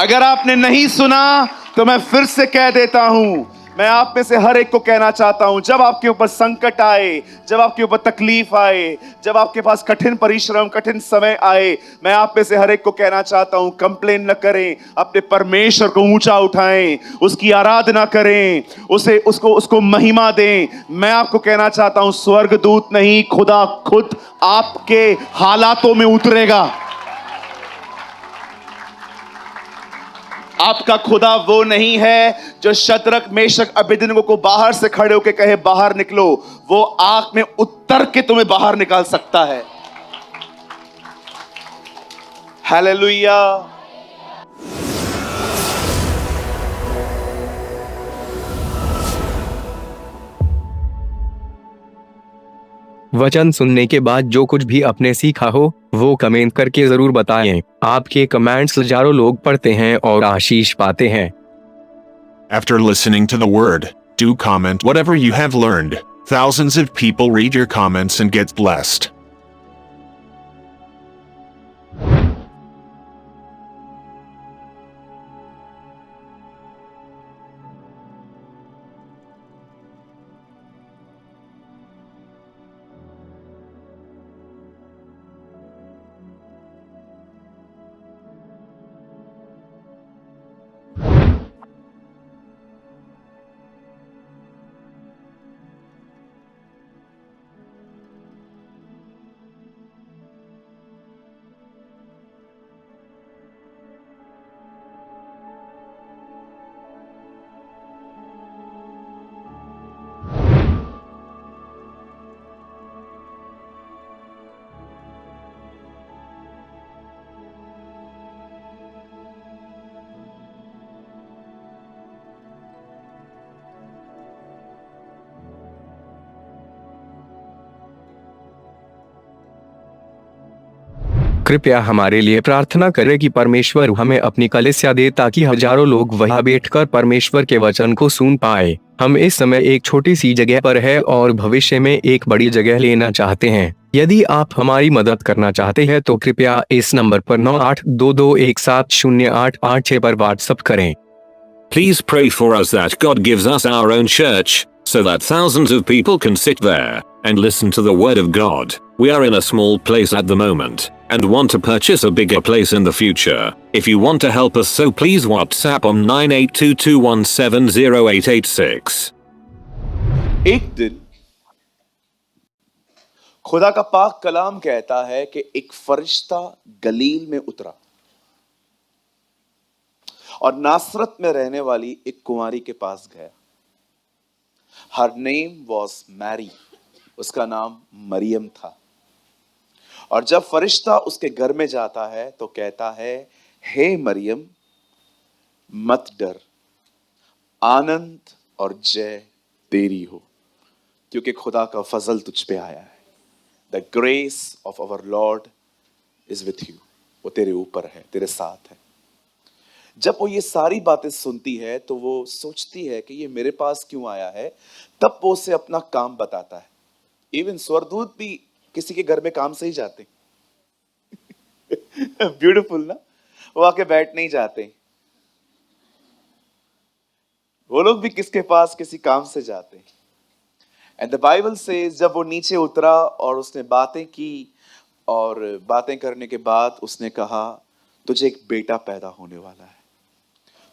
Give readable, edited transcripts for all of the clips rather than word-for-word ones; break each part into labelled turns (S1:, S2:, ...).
S1: अगर आपने नहीं सुना तो मैं फिर से कह देता हूं, मैं आप में से हर एक को कहना चाहता हूं, जब आपके ऊपर संकट आए, जब आपके ऊपर तकलीफ आए, जब आपके पास कठिन परिश्रम, कठिन समय आए, मैं आप में से हर एक को कहना चाहता हूं, कंप्लेन न करें, अपने परमेश्वर को ऊंचा उठाएं, उसकी आराधना करें, उसको महिमा दें। मैं आपको कहना चाहता हूं, स्वर्गदूत नहीं, खुदा खुद आपके हालातों में उतरेगा। आपका खुदा वो नहीं है जो शद्रक, मेशक, अबेदनगो को बाहर से खड़े होकर कहे बाहर निकलो। वो आग में उतर के तुम्हें बाहर निकाल सकता है। हालेलुया।
S2: वचन सुनने के बाद जो कुछ भी आपने सीखा हो वो कमेंट करके जरूर बताएं। आपके कमेंट्स हजारों लोग पढ़ते हैं और आशीष पाते हैं।
S3: After listening to the word, do comment whatever you have learned. Thousands of people read your comments and get blessed.
S2: कृपया हमारे लिए प्रार्थना करें कि परमेश्वर हमें अपनी कलीसिया दे ताकि हजारों लोग वहां बैठकर परमेश्वर के वचन को सुन पाए। हम इस समय एक छोटी सी जगह पर है और भविष्य में एक बड़ी जगह लेना चाहते हैं। यदि आप हमारी मदद करना चाहते हैं तो कृपया इस नंबर पर 9822170886 पर व्हाट्सएप करें।
S4: Please pray for us that God gives us our own church, so that thousands of people can sit there and listen to the word of God. We are in a small place at the moment and want to purchase a bigger place in the future. If you want to help us, so please WhatsApp on 9822170886.
S1: एक दिन खुदा का पाक कलाम कहता है कि एक फरिश्ता गलील में उतरा और नासरत में रहने वाली एक कुंवारी के पास गया। हर नेम वॉज मैरी, उसका नाम मरियम था। और जब फरिश्ता उसके घर में जाता है तो कहता है, हे मरियम, मत डर, आनंद और जय तेरी हो, क्योंकि खुदा का फजल तुझ पे आया है। The grace of our Lord is with you, वो तेरे ऊपर है, तेरे साथ है। जब वो ये सारी बातें सुनती है तो वो सोचती है कि ये मेरे पास क्यों आया है। तब वो उसे अपना काम बताता है। इवन स्वर्गदूत भी किसी के घर में काम से ही जाते। ब्यूटीफुल ना, वो आके बैठ नहीं जाते। वो लोग भी किसके पास, किसी काम से जाते। एंड द बाइबल से जब वो नीचे उतरा और उसने बातें की, और बातें करने के बाद उसने कहा, तुझे एक बेटा पैदा होने वाला है,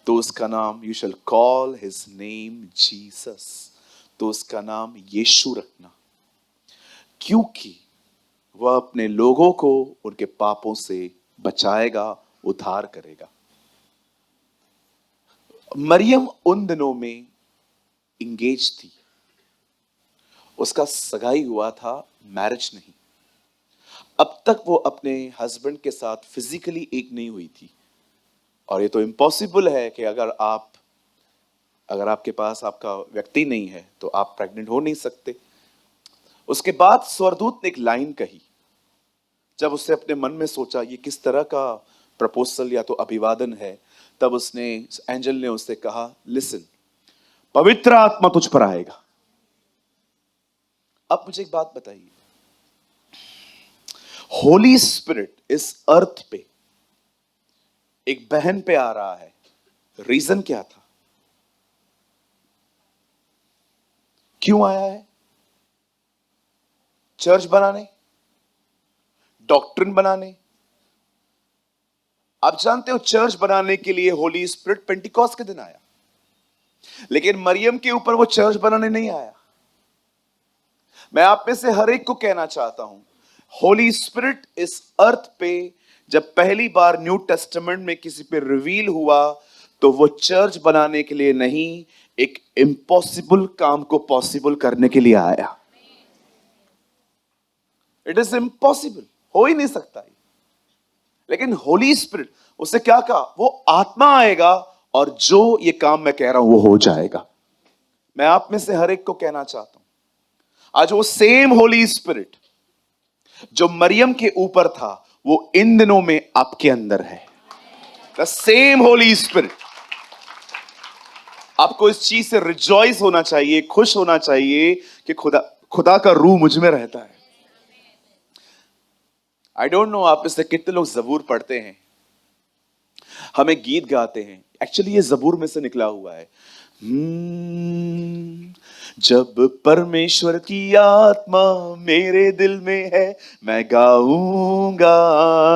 S1: तो उसका नाम, you shall call his name Jesus, तो उसका नाम यीशु रखना, क्योंकि वह अपने लोगों को उनके पापों से बचाएगा, उद्धार करेगा। मरियम उन दिनों में इंगेज थी, उसका सगाई हुआ था, मैरिज नहीं। अब तक वो अपने हस्बैंड के साथ फिजिकली एक नहीं हुई थी। और ये तो इम्पॉसिबल है कि अगर आपके पास आपका व्यक्ति नहीं है तो आप प्रेग्नेंट हो नहीं सकते। उसके बाद स्वर्गदूत ने एक लाइन कही। जब उसने अपने मन में सोचा ये किस तरह का प्रपोजल या तो अभिवादन है, तब उसने, एंजल ने उससे कहा, लिसन, पवित्र आत्मा तुझ पर आएगा। अब मुझे एक बात बताइए, होली स्पिरिट इस अर्थ पे एक बहन पे आ रहा है। रीजन क्या था? क्यों आया है? चर्च बनाने, डॉक्ट्रिन बनाने। आप जानते हो चर्च बनाने के लिए होली स्पिरिट पेंटिकॉस्ट के दिन आया, लेकिन मरियम के ऊपर वो चर्च बनाने नहीं आया। मैं आप में से हर एक को कहना चाहता हूं, होली स्पिरिट इस अर्थ पे जब पहली बार न्यू टेस्टामेंट में किसी पे रिवील हुआ तो वो चर्च बनाने के लिए नहीं, एक इम्पॉसिबल काम को पॉसिबल करने के लिए आया। इट इज इम्पॉसिबल, हो ही नहीं सकता। लेकिन होली स्पिरिट, उससे क्या कहा? वो आत्मा आएगा और जो ये काम मैं कह रहा हूं वो हो जाएगा। मैं आप में से हर एक को कहना चाहता हूं, आज वो सेम होली स्पिरिट जो मरियम के ऊपर था वो इन दिनों में आपके अंदर है। The same Holi spirit. आपको इस चीज से रिजॉइस होना चाहिए, खुश होना चाहिए कि खुदा का रूह मुझ में रहता है। आई डोंट नो आप इससे कितने लोग जबूर पढ़ते हैं, हमें गीत गाते हैं। एक्चुअली ये जबूर में से निकला हुआ है। जब परमेश्वर की आत्मा मेरे दिल में है, मैं गाऊंगा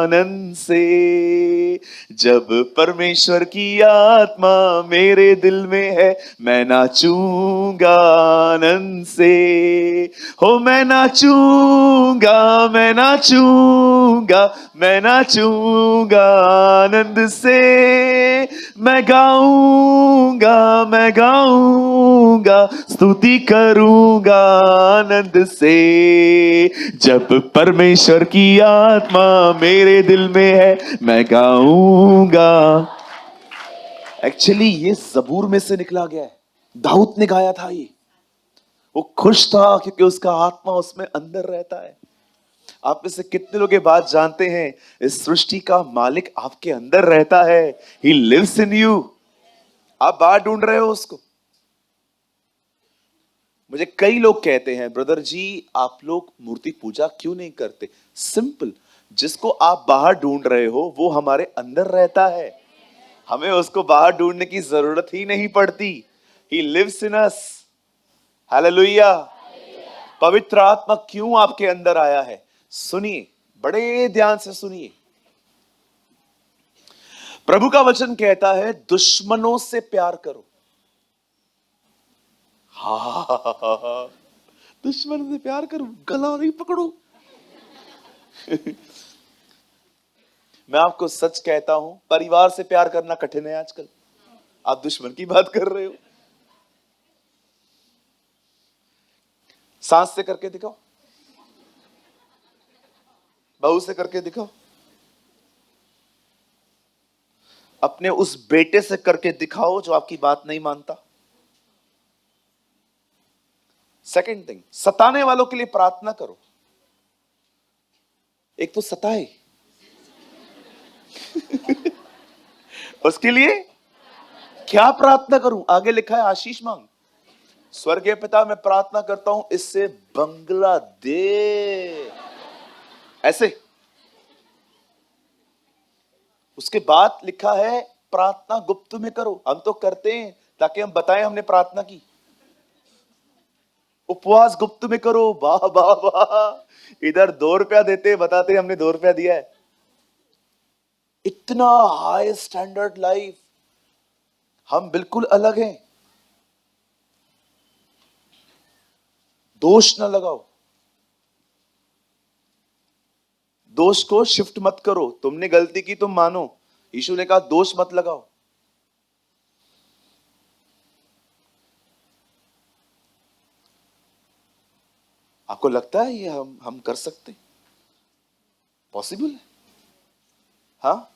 S1: आनंद से। जब परमेश्वर की आत्मा मेरे दिल में है, मैं नाचूंगा आनंद से। हो मैं नाचूंगा, मैं नाचूंगा, मैं नाचूंगा आनंद से। मैं गाऊंगा, मैं गाऊंगा, स्तुति करूंगा आनंद से। जब परमेश्वर की आत्मा मेरे दिल में है, मैं गाऊंगा। एक्चुअली ये जबूर में से निकला गया है, दाऊद ने गाया था ये। वो खुश था क्योंकि उसका आत्मा उसमें अंदर रहता है। आप में से कितने लोग ये बात जानते हैं, इस सृष्टि का मालिक आपके अंदर रहता है। He lives in you। आप बाहर ढूंढ रहे हो उसको। मुझे कई लोग कहते हैं, ब्रदर जी आप लोग मूर्ति पूजा क्यों नहीं करते? सिंपल, जिसको आप बाहर ढूंढ रहे हो वो हमारे अंदर रहता है, हमें उसको बाहर ढूंढने की जरूरत ही नहीं पड़ती। He lives in us। Hallelujah. पवित्र आत्मा क्यों आपके अंदर आया है? सुनिए, बड़े ध्यान से सुनिए। प्रभु का वचन कहता है दुश्मनों से प्यार करो। हा, दुश्मनों से प्यार करो, गला नहीं पकड़ो। मैं आपको सच कहता हूं, परिवार से प्यार करना कठिन है आजकल। आप दुश्मन की बात कर रहे हो। सास से करके दिखाओ, बहू से करके दिखाओ, अपने उस बेटे से करके दिखाओ जो आपकी बात नहीं मानता। सेकंड थिंग, सताने वालों के लिए प्रार्थना करो। एक तो सताए उसके लिए क्या प्रार्थना करूं? आगे लिखा है आशीष मांग। स्वर्गीय पिता मैं प्रार्थना करता हूं इससे बंगला दे, ऐसे। उसके बाद लिखा है प्रार्थना गुप्त में करो। हम तो करते हैं ताकि हम बताएं हमने प्रार्थना की। उपवास गुप्त में करो। वाह वाह वाह, इधर 2 रुपया देते बताते हमने 2 रुपया दिया है। इतना हाई स्टैंडर्ड लाइफ, हम बिल्कुल अलग हैं। दोष न लगाओ, दोष को शिफ्ट मत करो। तुमने गलती की तुम मानो, यीशु ने कहा दोष मत लगाओ। आपको लगता है ये हम कर सकते? पॉसिबल है? हाँ,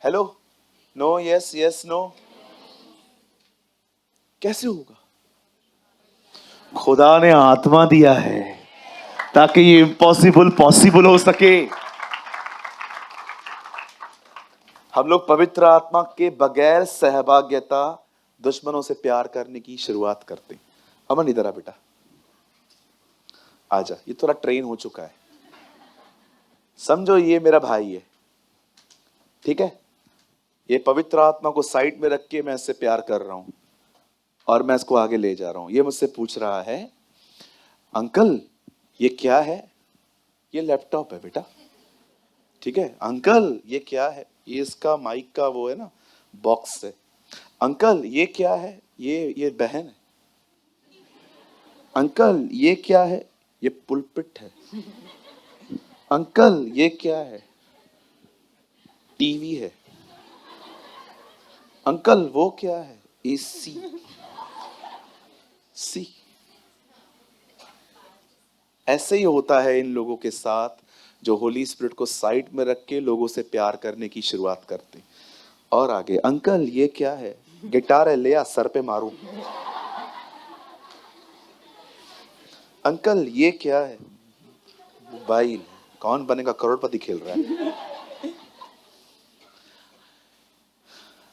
S1: hello, no, yes yes no. कैसे होगा? खुदा ने आत्मा दिया है ताकि ये इम्पॉसिबल पॉसिबल हो सके। हम लोग पवित्र आत्मा के बगैर सहभागिता दुश्मनों से प्यार करने की शुरुआत करते। अमन इधर आ बेटा, आजा। ये थोड़ा ट्रेन हो चुका है, समझो ये मेरा भाई है, ठीक है? ये पवित्र आत्मा को साइड में रख के मैं इससे प्यार कर रहा हूं और मैं इसको आगे ले जा रहा हूं। ये मुझसे पूछ रहा है, अंकल ये क्या है? ये लैपटॉप है बेटा। ठीक है अंकल, ये क्या है? ये इसका माइक का वो है ना, बॉक्स है। अंकल ये क्या है? ये बहन है। अंकल ये क्या है? ये पुलपिट है। अंकल ये क्या है? टीवी है। अंकल वो क्या है? एसी। सी। ऐसे ही होता है इन लोगों के साथ जो होली स्पिरिट को साइड में रख के लोगों से प्यार करने की शुरुआत करते। और आगे, अंकल ये क्या है? गिटार है, ले आ सर पे मारूं। अंकल ये क्या है? मोबाइल। कौन बनेगा करोड़पति खेल रहा है।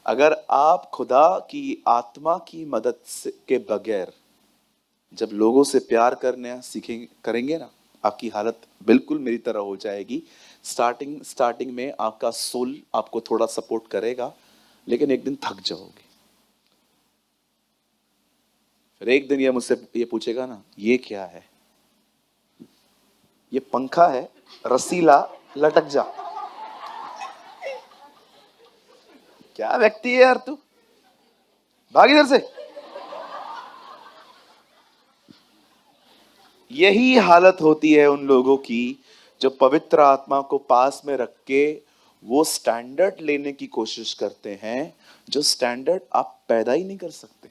S1: अगर आप खुदा की आत्मा की मदद से के बगैर जब लोगों से प्यार करने सीखेंगे करेंगे ना, आपकी हालत बिल्कुल मेरी तरह हो जाएगी। स्टार्टिंग में आपका सोल आपको थोड़ा सपोर्ट करेगा, लेकिन एक दिन थक जाओगे। फिर एक दिन ये मुझसे ये पूछेगा ना, ये क्या है? ये पंखा है, रसीला, लटक जा। क्या व्यक्ति है यार तू, भाग इधर से। यही हालत होती है उन लोगों की जो पवित्र आत्मा को पास में रख के वो स्टैंडर्ड लेने की कोशिश करते हैं, जो स्टैंडर्ड आप पैदा ही नहीं कर सकते।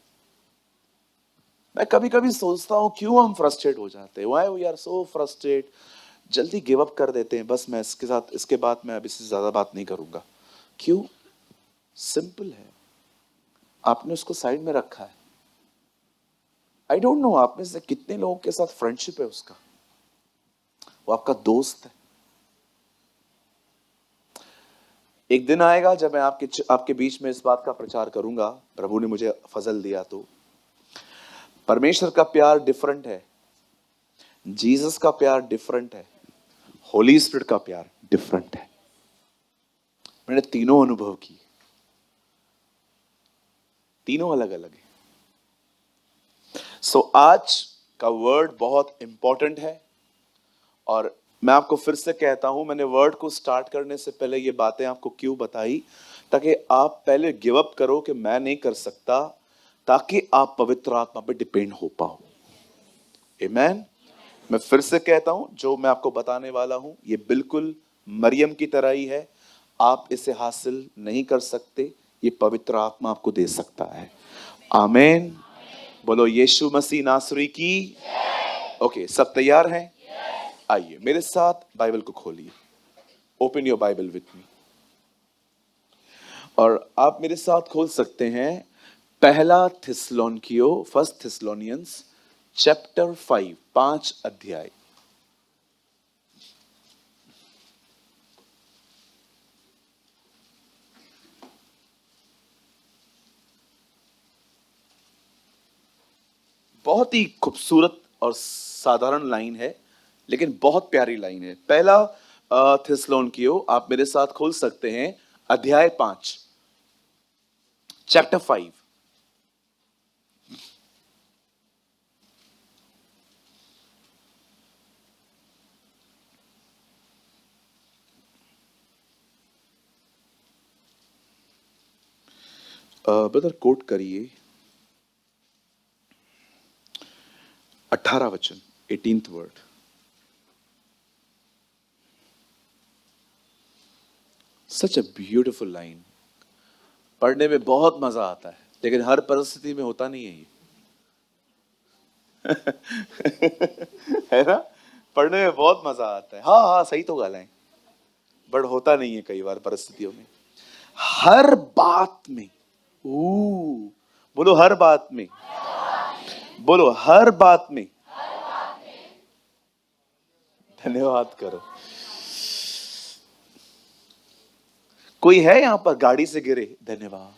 S1: मैं कभी कभी सोचता हूं क्यों हम फ्रस्ट्रेट हो जाते हैं। Why we are so frustrate, जल्दी गिव अप कर देते हैं। बस मैं इसके बाद मैं अब इससे ज्यादा बात नहीं करूंगा। क्यों? सिंपल है, आपने उसको साइड में रखा है। आई डोंट नो आप में से कितने लोगों के साथ फ्रेंडशिप है उसका, वो आपका दोस्त है। एक दिन आएगा जब मैं आपके बीच में इस बात का प्रचार करूंगा, प्रभु ने मुझे फजल दिया तो। परमेश्वर का प्यार डिफरेंट है, जीसस का प्यार डिफरेंट है, होली स्पिरिट का प्यार डिफरेंट है। मैंने तीनों अनुभव किए, तीनों अलग अलग है। सो आज का वर्ड बहुत इंपॉर्टेंट है और मैं आपको फिर से कहता हूं, मैंने वर्ड को स्टार्ट करने से पहले ये बातें आपको क्यों बताई, ताकि आप पहले गिव अप करो कि मैं नहीं कर सकता, ताकि आप पवित्र आत्मा पे डिपेंड हो पाओ। आमेन। मैं फिर से कहता हूं, जो मैं आपको बताने वाला हूं ये बिल्कुल मरियम की तरह ही है। आप इसे हासिल नहीं कर सकते, ये पवित्र आत्मा आपको दे सकता है। आमीन। बोलो यीशु मसीह नासरी की। ओके, सब तैयार हैं? आइए मेरे साथ बाइबल को खोलिए। Open your Bible with me. और आप मेरे साथ खोल सकते हैं पहला थिस्सलुनीकियों, फर्स्ट थिस्सलुनियंस चैप्टर 5, 5 अध्याय। बहुत ही खूबसूरत और साधारण लाइन है, लेकिन बहुत प्यारी लाइन है। पहला थिस्सलुनीकियों, आप मेरे साथ खोल सकते हैं अध्याय 5, चैप्टर 5। ब्रदर कोट करिए 18 वचन, 18th word. Such a beautiful line, पढ़ने में बहुत मजा आता है, लेकिन हर परिस्थिति में होता नहीं है ये। है ना, पढ़ने में बहुत मजा आता है। हाँ हाँ सही तो गाल है, बट होता नहीं है कई बार परिस्थितियों में। हर बात में, बोलो हर बात में, बोलो हर बात में। धन्यवाद करो। कोई है यहां पर गाड़ी से गिरे? धन्यवाद।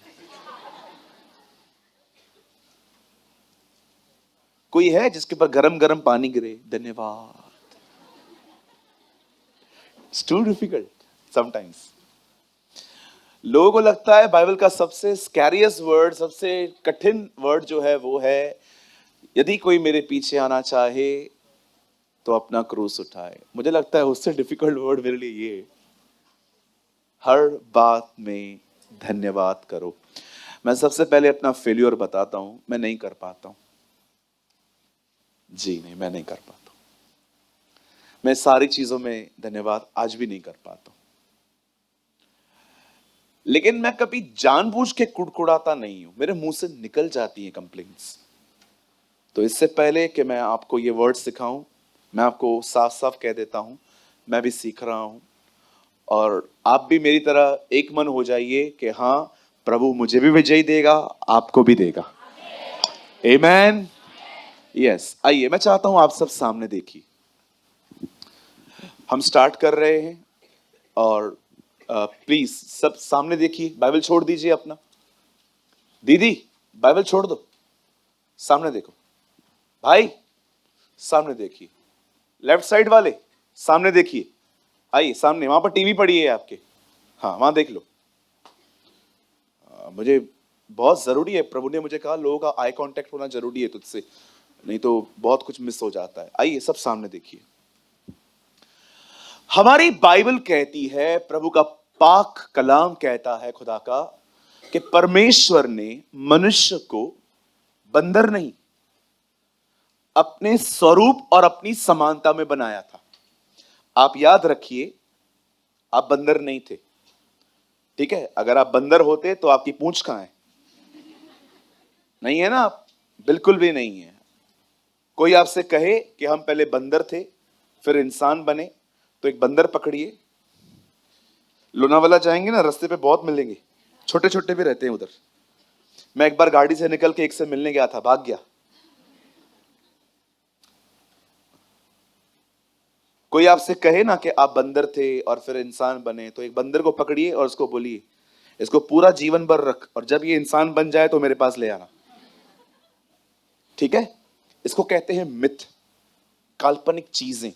S1: कोई है जिसके ऊपर गरम गरम पानी गिरे? धन्यवाद। It's too difficult sometimes. लोगों को लगता है बाइबल का सबसे स्कैरियस्ट वर्ड, सबसे कठिन वर्ड जो है वो है, यदि कोई मेरे पीछे आना चाहे तो अपना क्रूस उठाए। मुझे लगता है उससे डिफिकल्ट वर्ड मेरे लिए ये है, हर बात में धन्यवाद करो। मैं सबसे पहले अपना फेल्योर बताता हूं, मैं नहीं कर पाता हूं, जी नहीं, मैं नहीं कर पाता हूं। मैं सारी चीजों में धन्यवाद आज भी नहीं कर पाता हूं, लेकिन मैं कभी जानबूझ के कुड़कुड़ाता नहीं हूं, मेरे मुंह से निकल जाती हैं कंप्लेंट्स। तो इससे पहले कि मैं आपको ये वर्ड सिखाऊं, मैं आपको साफ साफ कह देता हूं, मैं भी सीख रहा हूं, और आप भी मेरी तरह एक मन हो जाइए कि हाँ, प्रभु मुझे भी विजयी देगा, आपको भी देगा। आमेन। यस, आइए, मैं चाहता हूं आप सब सामने देखिए। हम स्टार्ट कर रहे हैं, और प्लीज सब सामने देखिए। बाइबल छोड़ दीजिए अपना, दीदी बाइबल छोड़ दो, सामने देखो। भाई सामने देखिए, लेफ्ट साइड वाले सामने देखिए। आइए सामने, वहां पर टीवी पड़ी है आपके, हाँ वहां देख लो। मुझे बहुत जरूरी है, प्रभु ने मुझे कहा लोगों का आई कांटेक्ट होना जरूरी है तुझसे, नहीं तो बहुत कुछ मिस हो जाता है। आइए सब सामने देखिए। हमारी बाइबल कहती है, प्रभु का पाक कलाम कहता है खुदा का, कि परमेश्वर ने मनुष्य को बंदर नहीं, अपने स्वरूप और अपनी समानता में बनाया था। आप याद रखिए, आप बंदर नहीं थे, ठीक है? अगर आप बंदर होते तो आपकी पूंछ कहां है? नहीं है ना, आप बिल्कुल भी नहीं है। कोई आपसे कहे कि हम पहले बंदर थे फिर इंसान बने, तो एक बंदर पकड़िए, लोनावाला जाएंगे ना, रास्ते पे बहुत मिलेंगे, छोटे छोटे भी रहते हैं उधर। मैं एक बार गाड़ी से निकल के एक से मिलने गया था, भाग गया। कोई आपसे कहे ना कि आप बंदर थे और फिर इंसान बने, तो एक बंदर को पकड़िए और उसको बोलिए इसको पूरा जीवन भर रख, और जब ये इंसान बन जाए तो मेरे पास ले आना, ठीक है? इसको कहते हैं मिथ, काल्पनिक चीजें,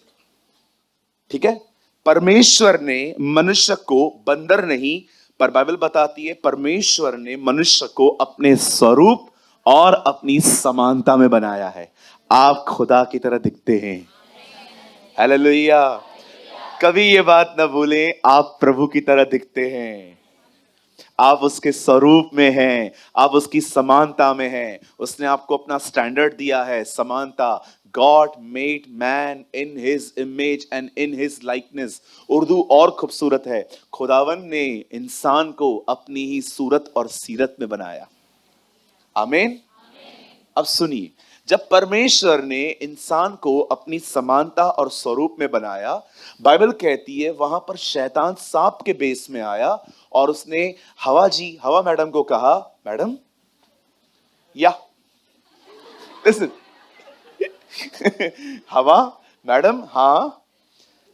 S1: ठीक है? परमेश्वर ने मनुष्य को बंदर नहीं, पर बाइबल बताती है परमेश्वर ने मनुष्य को अपने स्वरूप और अपनी समानता में बनाया है। आप खुदा की तरह दिखते हैं। हालेलुया। कभी ये बात ना भूलें, आप प्रभु की तरह दिखते हैं, आप उसके स्वरूप में हैं, आप उसकी समानता में हैं। उसने आपको अपना स्टैंडर्ड दिया है, समानता। God made man in his image and in his likeness. Urdu और खूबसूरत है, खुदावन ने इंसान को अपनी ही सूरत और सीरत में बनाया। आमीन। अब सुनिए, जब परमेश्वर ने इंसान को अपनी समानता और स्वरूप में बनाया, बाइबल कहती है वहां पर शैतान सांप के बेस में आया और उसने हवा मैडम को कहा, मैडम या लिसन हवा मैडम, हाँ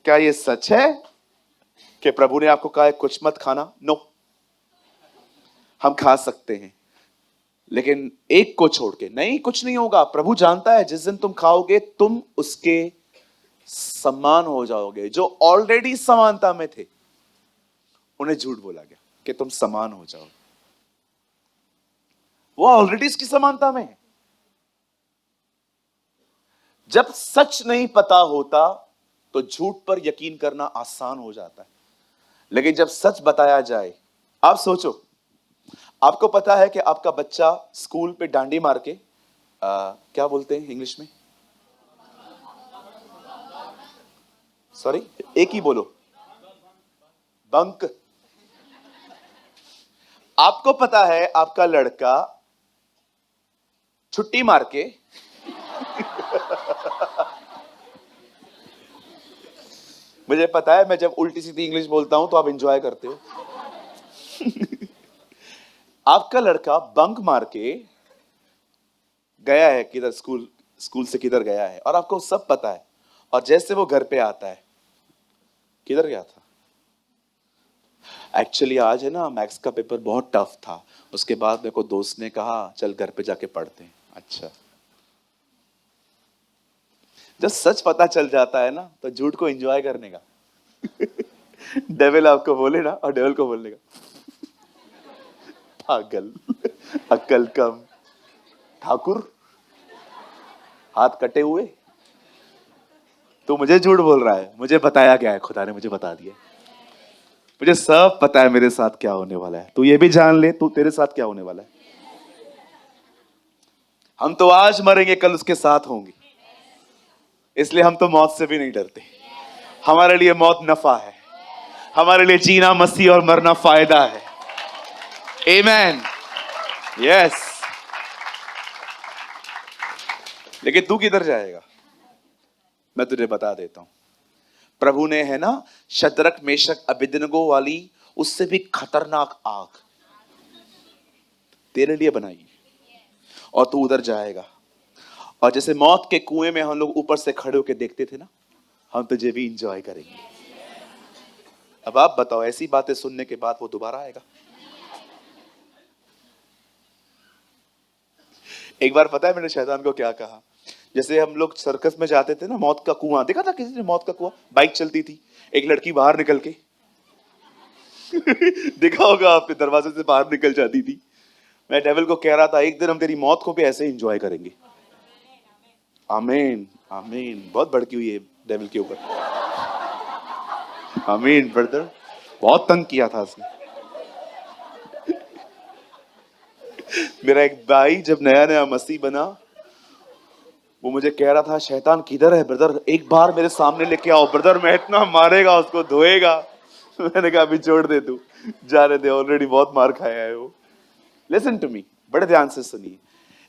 S1: क्या ये सच है कि प्रभु ने आपको कहा है कुछ मत खाना? नो, हम खा सकते हैं, लेकिन एक को छोड़ के नहीं, कुछ नहीं होगा। प्रभु जानता है जिस दिन तुम खाओगे तुम उसके समान हो जाओगे। जो ऑलरेडी समानता में थे उन्हें झूठ बोला गया कि तुम समान हो जाओगे, वो ऑलरेडी इसकी समानता में है। जब सच नहीं पता होता तो झूठ पर यकीन करना आसान हो जाता है, लेकिन जब सच बताया जाए, आप सोचो, आपको पता है कि आपका बच्चा स्कूल पे डांडी मार के क्या बोलते हैं इंग्लिश में? सॉरी, एक ही बोलो, बंक। आपको पता है आपका लड़का छुट्टी मार के मुझे पता है मैं जब उल्टी सीधी इंग्लिश बोलता हूं तो आप एंजॉय करते हो। आपका लड़का बंक मार के गया है किधर, स्कूल से किधर गया है, और आपको सब पता है, और जैसे वो घर पे आता है, किधर गया था? एक्चुअली आज है ना मैथ्स का पेपर बहुत टफ था, उसके बाद मेरे को दोस्त ने कहा चल घर पे जाके पढ़ते हैं। अच्छा, जब सच पता चल जाता है ना तो झूठ को एंजॉय करने का डेविल आपको बोले ना, और डेविल को बोलने का पागल, अक्ल कम, ठाकुर, हाथ कटे हुए। तू मुझे झूठ बोल रहा है, मुझे बताया गया है, खुदा ने मुझे बता दिया। मुझे सब पता है मेरे साथ क्या होने वाला है। तू ये भी जान ले, तू तेरे साथ क्या होने वाला है। हम तो आज मरेंगे, कल उसके साथ होंगे, इसलिए हम तो मौत से भी नहीं डरते। हमारे लिए मौत नफा है, हमारे लिए जीना मसीह और मरना फायदा है। आमेन, यस। लेकिन तू किधर जाएगा, मैं तुझे बता देता हूं। प्रभु ने, है ना, शद्रक मेशक अबेदनगो वाली उससे भी खतरनाक आग तेरे लिए बनाई, और तू उधर जाएगा। और जैसे मौत के कुएं में हम लोग ऊपर से खड़े होकर देखते थे ना, हम तुझे भी इंजॉय करेंगे। अब आप बताओ, ऐसी बातें सुनने के बाद वो दोबारा आएगा? एक बार पता है मैंने शैतान को क्या कहा? जैसे हम लोग सर्कस में जाते थे ना, मौत का कुआं देखा था किसी ने? मौत का कुआं, बाइक चलती थी, एक लड़की बाहर निकल के देखा होगा आपने, दरवाजे से बाहर निकल जाती थी। मैं डेविल को कह रहा था, एक दिन हम तेरी मौत को भी ऐसे एंजॉय करेंगे। आमीन, आमीन। बहुत भड़की हुई है डेविल के ऊपर। आमीन ब्रदर, बहुत तंग किया था उसने। मेरा एक भाई जब नया नया मसीह बना, वो मुझे कह रहा था, शैतान किधर है ब्रदर, एक बार मेरे सामने लेके आओ ब्रदर, मैं इतना मारेगा उसको, धोएगा। मैंने कहा अभी छोड़ दे, तू जाने दे, ऑलरेडी बहुत मार खाया है वो। लिसन टू मी, बड़े ध्यान से सुनिए।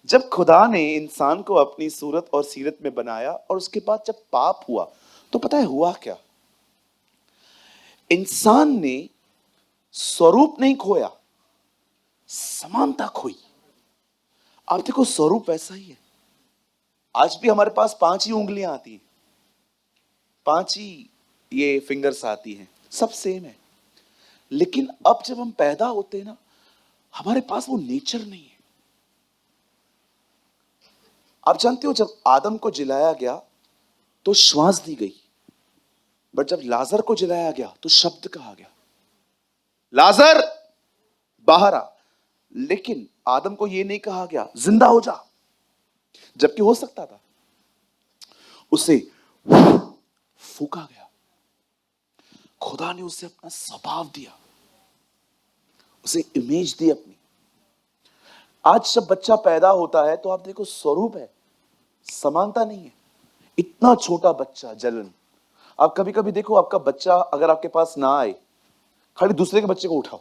S1: जब खुदा ने इंसान को अपनी सूरत और सीरत में बनाया, और उसके बाद जब पाप हुआ, तो पता है हुआ क्या? इंसान ने स्वरूप नहीं खोया, समानता खोई। आप देखो, स्वरूप वैसा ही है। आज भी हमारे पास 5 ही उंगलियां आती हैं, 5 ही ये फिंगर्स आती हैं, सब सेम है। लेकिन अब जब हम पैदा होते हैं ना, हमारे पास वो नेचर नहीं है। आप जानते हो, जब आदम को जिलाया गया तो श्वास दी गई, बट जब लाजर को जिलाया गया तो शब्द कहा गया, लाजर बाहर आ। लेकिन आदम को यह नहीं कहा गया जिंदा हो जा, जबकि हो सकता था। उसे फूका गया, खुदा ने उसे अपना स्वभाव दिया, उसे इमेज दी अपनी। आज जब बच्चा पैदा होता है तो आप देखो, स्वरूप है, समानता नहीं है। इतना छोटा बच्चा, जलन। आप कभी कभी देखो, आपका बच्चा अगर आपके पास ना आए, खाली दूसरे के बच्चे को उठाओ,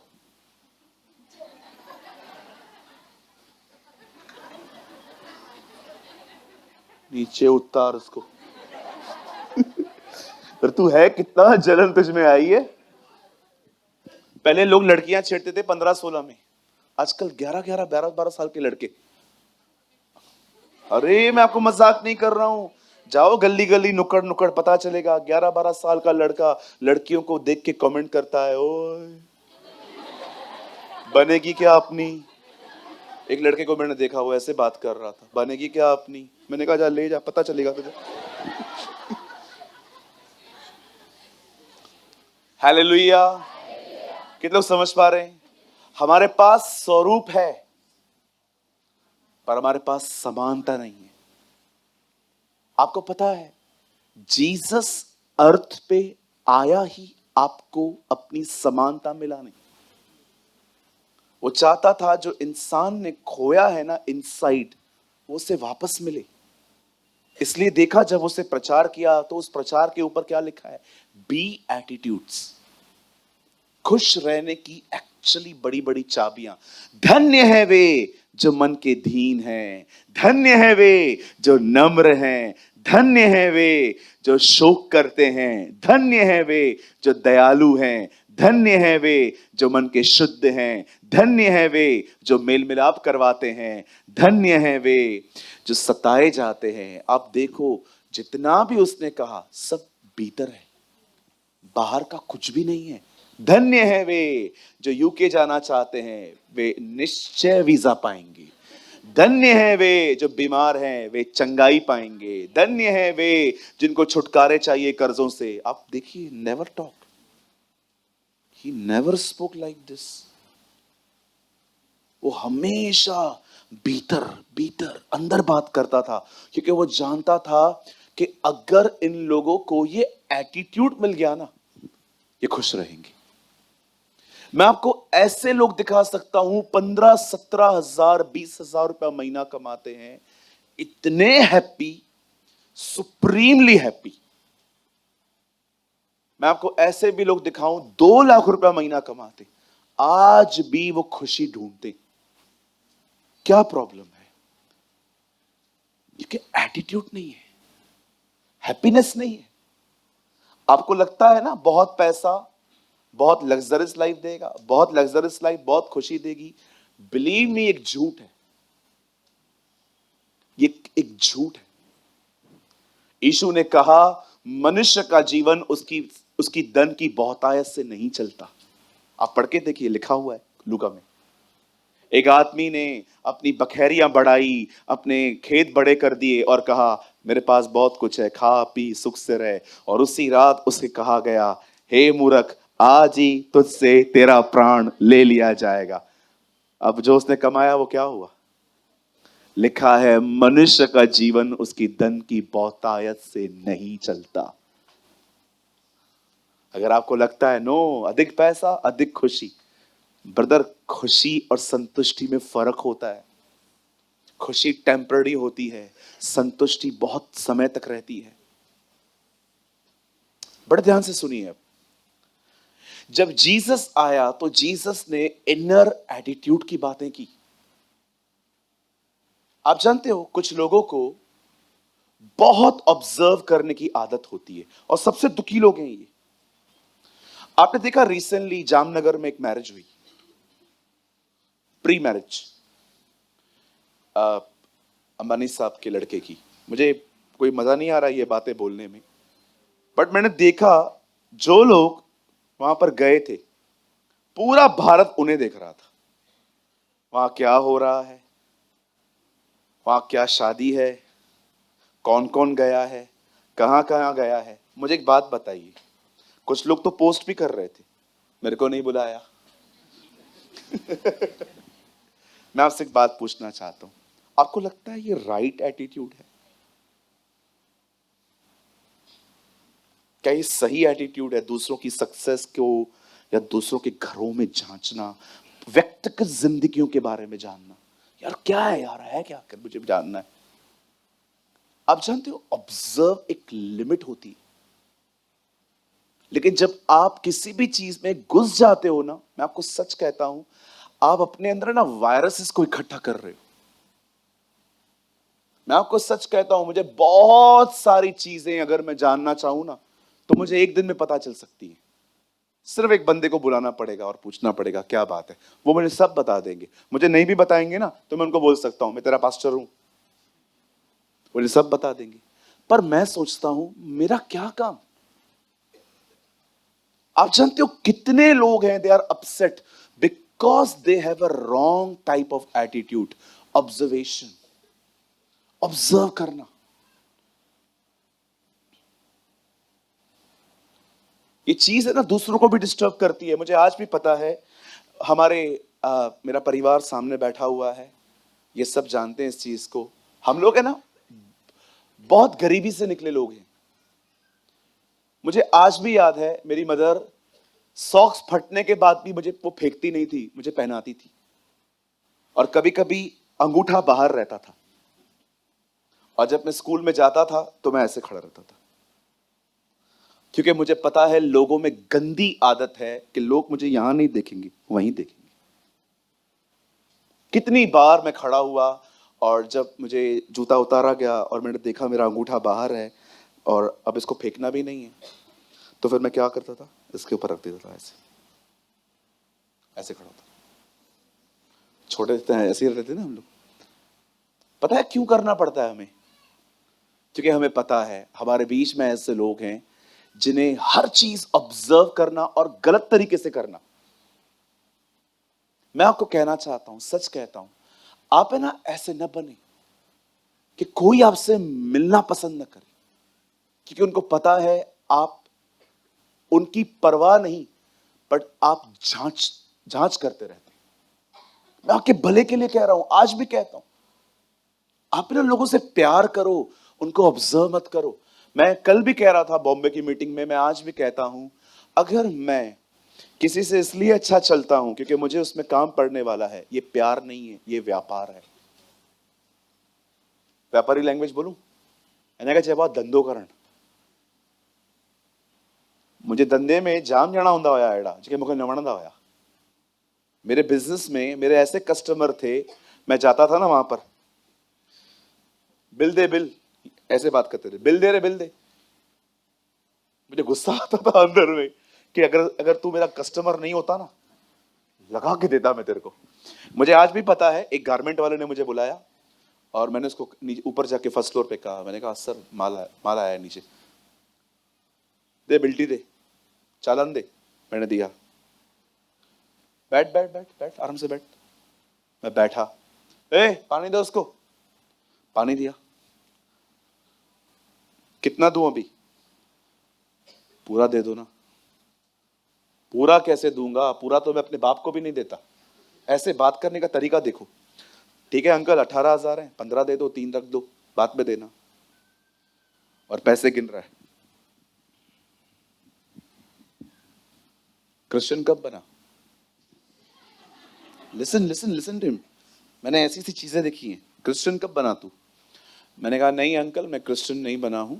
S1: नीचे उतार उसको। पर तू है कितना, जलन तुझ में आई है। पहले लोग लड़कियां छेड़ते थे 15-16 में, आजकल 11-11, 12-12 साल के लड़के। अरे मैं आपको मजाक नहीं कर रहा हूं, जाओ गली गली, नुक्कड़ नुक्कड़, पता चलेगा 11-12 साल का लड़का लड़कियों को देख के कमेंट करता है, ओए बनेगी क्या अपनी। एक लड़के को मैंने देखा, वो ऐसे बात कर रहा था, बनेगी क्या अपनी। मैंने कहा जा ले जा, पता चलेगा तुझे। हालेलुया। कितने लोग समझ पा रहे हैं? हमारे पास स्वरूप है, पर हमारे पास समानता नहीं है। आपको पता है, जीसस अर्थ पे आया ही आपको अपनी समानता मिलाने। वो चाहता था जो इंसान ने खोया है ना इनसाइड, वो उसे वापस मिले। इसलिए देखा, जब उसे प्रचार किया तो उस प्रचार के ऊपर क्या लिखा है? बी एटीट्यूड्स, खुश रहने की एक्चुअली बड़ी बड़ी चाबियां। धन्य है वे जो मन के दीन हैं, धन्य है वे जो नम्र हैं, धन्य है वे जो शोक करते हैं, धन्य है वे जो दयालु हैं, धन्य है वे जो मन के शुद्ध हैं, धन्य है वे जो मेल मिलाप करवाते हैं, धन्य है वे जो सताए जाते हैं। आप देखो, जितना भी उसने कहा सब भीतर है, बाहर का कुछ भी नहीं है। धन्य है वे जो यूके जाना चाहते हैं, वे निश्चय वीजा पाएंगे। धन्य है वे जो बीमार हैं, वे चंगाई पाएंगे। धन्य है वे जिनको छुटकारे चाहिए कर्जों से। आप देखिए, never talk, he never spoke like this. वो हमेशा भीतर भीतर अंदर बात करता था, क्योंकि वो जानता था कि अगर इन लोगों को ये एटीट्यूड मिल गया ना, ये खुश रहेंगे। मैं आपको ऐसे लोग दिखा सकता हूं 15-17 हजार 20 हजार रुपया महीना कमाते हैं, इतने हैप्पी, सुप्रीमली हैप्पी। मैं आपको ऐसे भी लोग दिखाऊं 2 लाख रुपया महीना कमाते, आज भी वो खुशी ढूंढते। क्या प्रॉब्लम है? क्योंकि एटीट्यूड नहीं है, हैप्पीनेस नहीं है। आपको लगता है ना बहुत पैसा बहुत लग्जरियस लाइफ देगा, बहुत लग्जरियस लाइफ बहुत खुशी देगी। बिलीव मी, एक झूठ है, ये एक झूठ है। यीशु ने कहा मनुष्य का जीवन उसकी धन की बहुतायत से नहीं चलता। आप पढ़ के देखिए, लिखा हुआ है लूका में। एक आदमी ने अपनी बखैरियां बढ़ाई, अपने खेत बड़े कर दिए और कहा मेरे पास बहुत कुछ है, खा पी सुख से रहे। और उसी रात उसे कहा गया, हे मूर्ख, आज ही तुझसे तेरा प्राण ले लिया जाएगा। अब जो उसने कमाया वो क्या हुआ? लिखा है मनुष्य का जीवन उसकी धन की बहुतायत से नहीं चलता। अगर आपको लगता है नो, अधिक पैसा अधिक खुशी, ब्रदर, खुशी और संतुष्टि में फर्क होता है। खुशी टेम्पररी होती है, संतुष्टि बहुत समय तक रहती है। बड़े ध्यान से सुनिए। अब जब जीसस आया तो जीसस ने इनर एटीट्यूड की बातें की। आप जानते हो कुछ लोगों को बहुत ऑब्जर्व करने की आदत होती है, और सबसे दुखी लोग हैं ये। आपने देखा रिसेंटली जामनगर में एक मैरिज हुई, प्री मैरिज, अंबानी साहब के लड़के की। मुझे कोई मजा नहीं आ रहा ये बातें बोलने में, बट मैंने देखा जो लोग वहां पर गए थे, पूरा भारत उन्हें देख रहा था। वहां क्या हो रहा है, वहां क्या शादी है, कौन कौन गया है, कहां कहां गया है। मुझे एक बात बताइए, कुछ लोग तो पोस्ट भी कर रहे थे, मेरे को नहीं बुलाया। मैं आपसे एक बात पूछना चाहता हूं, आपको लगता है ये राइट एटीट्यूड है? क्या ये सही एटीट्यूड है? दूसरों की सक्सेस को या दूसरों के घरों में झांचना, व्यक्तिगत जिंदगियों के बारे में जानना, यार क्या है, यार है क्या, कर मुझे जानना है। आप जानते हो ऑब्जर्व एक लिमिट होती है, लेकिन जब आप किसी भी चीज में घुस जाते हो ना, मैं आपको सच कहता हूं, आप अपने अंदर ना वायरसेस को इकट्ठा कर रहे हो। मैं आपको सच कहता हूं, मुझे बहुत सारी चीजें अगर मैं जानना चाहूं ना, तो मुझे एक दिन में पता चल सकती है। सिर्फ एक बंदे को बुलाना पड़ेगा और पूछना पड़ेगा क्या बात है, वो मुझे सब बता देंगे। मुझे नहीं भी बताएंगे ना तो मैं उनको बोल सकता हूं मैं तेरा पास्टर हूं, मुझे सब बता देंगे। पर मैं सोचता हूं मेरा क्या काम? आप जानते हो कितने लोग हैं, they are upset because they have a wrong type of attitude. Observation, observe करना। ये चीज है ना, दूसरों को भी डिस्टर्ब करती है। मुझे आज भी पता है, हमारे मेरा परिवार सामने बैठा हुआ है, ये सब जानते हैं इस चीज को। हम लोग है ना बहुत गरीबी से निकले लोग हैं। मुझे आज भी याद है, मेरी मदर सॉक्स फटने के बाद भी मुझे वो फेंकती नहीं थी, मुझे पहनाती थी। और कभी कभी अंगूठा बाहर रहता था, और जब मैं स्कूल में जाता था तो मैं ऐसे खड़ा रहता था, क्योंकि मुझे पता है लोगों में गंदी आदत है कि लोग मुझे यहां नहीं देखेंगे, वहीं देखेंगे। कितनी बार मैं खड़ा हुआ और जब मुझे जूता उतारा गया और मैंने देखा मेरा अंगूठा बाहर है और अब इसको फेंकना भी नहीं है, तो फिर मैं क्या करता था, इसके ऊपर रख देता था, ऐसे ऐसे खड़ा होता। छोटे रहते हैं ऐसे ही रहते ना हम लोग। पता है क्यों करना पड़ता है हमें? क्योंकि हमें पता है हमारे बीच में ऐसे लोग हैं जिन्हें हर चीज ऑब्जर्व करना और गलत तरीके से करना। मैं आपको कहना चाहता हूं, सच कहता हूं, आप है ना ऐसे न बने कि कोई आपसे मिलना पसंद न करे, क्योंकि उनको पता है आप उनकी परवाह नहीं, बट आप जांच करते रहते हैं। मैं आपके भले के लिए कह रहा हूं, आज भी कहता हूं, आप ना लोगों से प्यार करो, उनको ऑब्जर्व मत करो। मैं कल भी कह रहा था बॉम्बे की मीटिंग में, मैं आज भी कहता हूं, अगर मैं किसी से इसलिए अच्छा चलता हूं क्योंकि मुझे उसमें काम पड़ने वाला है, ये प्यार नहीं है, ये व्यापार है। व्यापारी लैंग्वेज बोलूं, मैंने कहा बहुत धंधोकरण, मुझे धंधे में जाम जाना होंदा होया एड़ा जो मुझे न वणंदा होया। मेरे बिजनेस में मेरे ऐसे कस्टमर थे, मैं जाता था ना वहां पर, बिल दे बिल, ऐसे बात करते थे, बिल दे रे बिल दे। मुझे गुस्सा आता था अंदर में कि अगर तू मेरा कस्टमर नहीं होता ना, लगा के देता मैं तेरे को। मुझे आज भी पता है, एक गारमेंट वाले ने मुझे बुलाया और मैंने उसको ऊपर जाके फर्स्ट फ्लोर पे कहा, मैंने कहा सर माल आया है नीचे, दे बिल्टी दे, चालान दे। मैंने दिया, बैठ बैठ बैठ बैठ आराम से बैठ। मैं बैठा, पानी दो उसको, पानी दिया। कितना दूं अभी? पूरा दे दो ना। पूरा कैसे दूंगा? पूरा तो मैं अपने बाप को भी नहीं देता। ऐसे बात करने का तरीका देखो। ठीक है अंकल 18,000 है, 15 दे दो, 3 रख दो, बाद में देना। और पैसे गिन रहा है। क्रिश्चियन कब बना? Listen listen listen to him. मैंने ऐसी सी चीजें देखी हैं। क्रिश्चियन कब बना तू? मैंने कहा नहीं अंकल, मैं क्रिश्चियन नहीं बना हूं,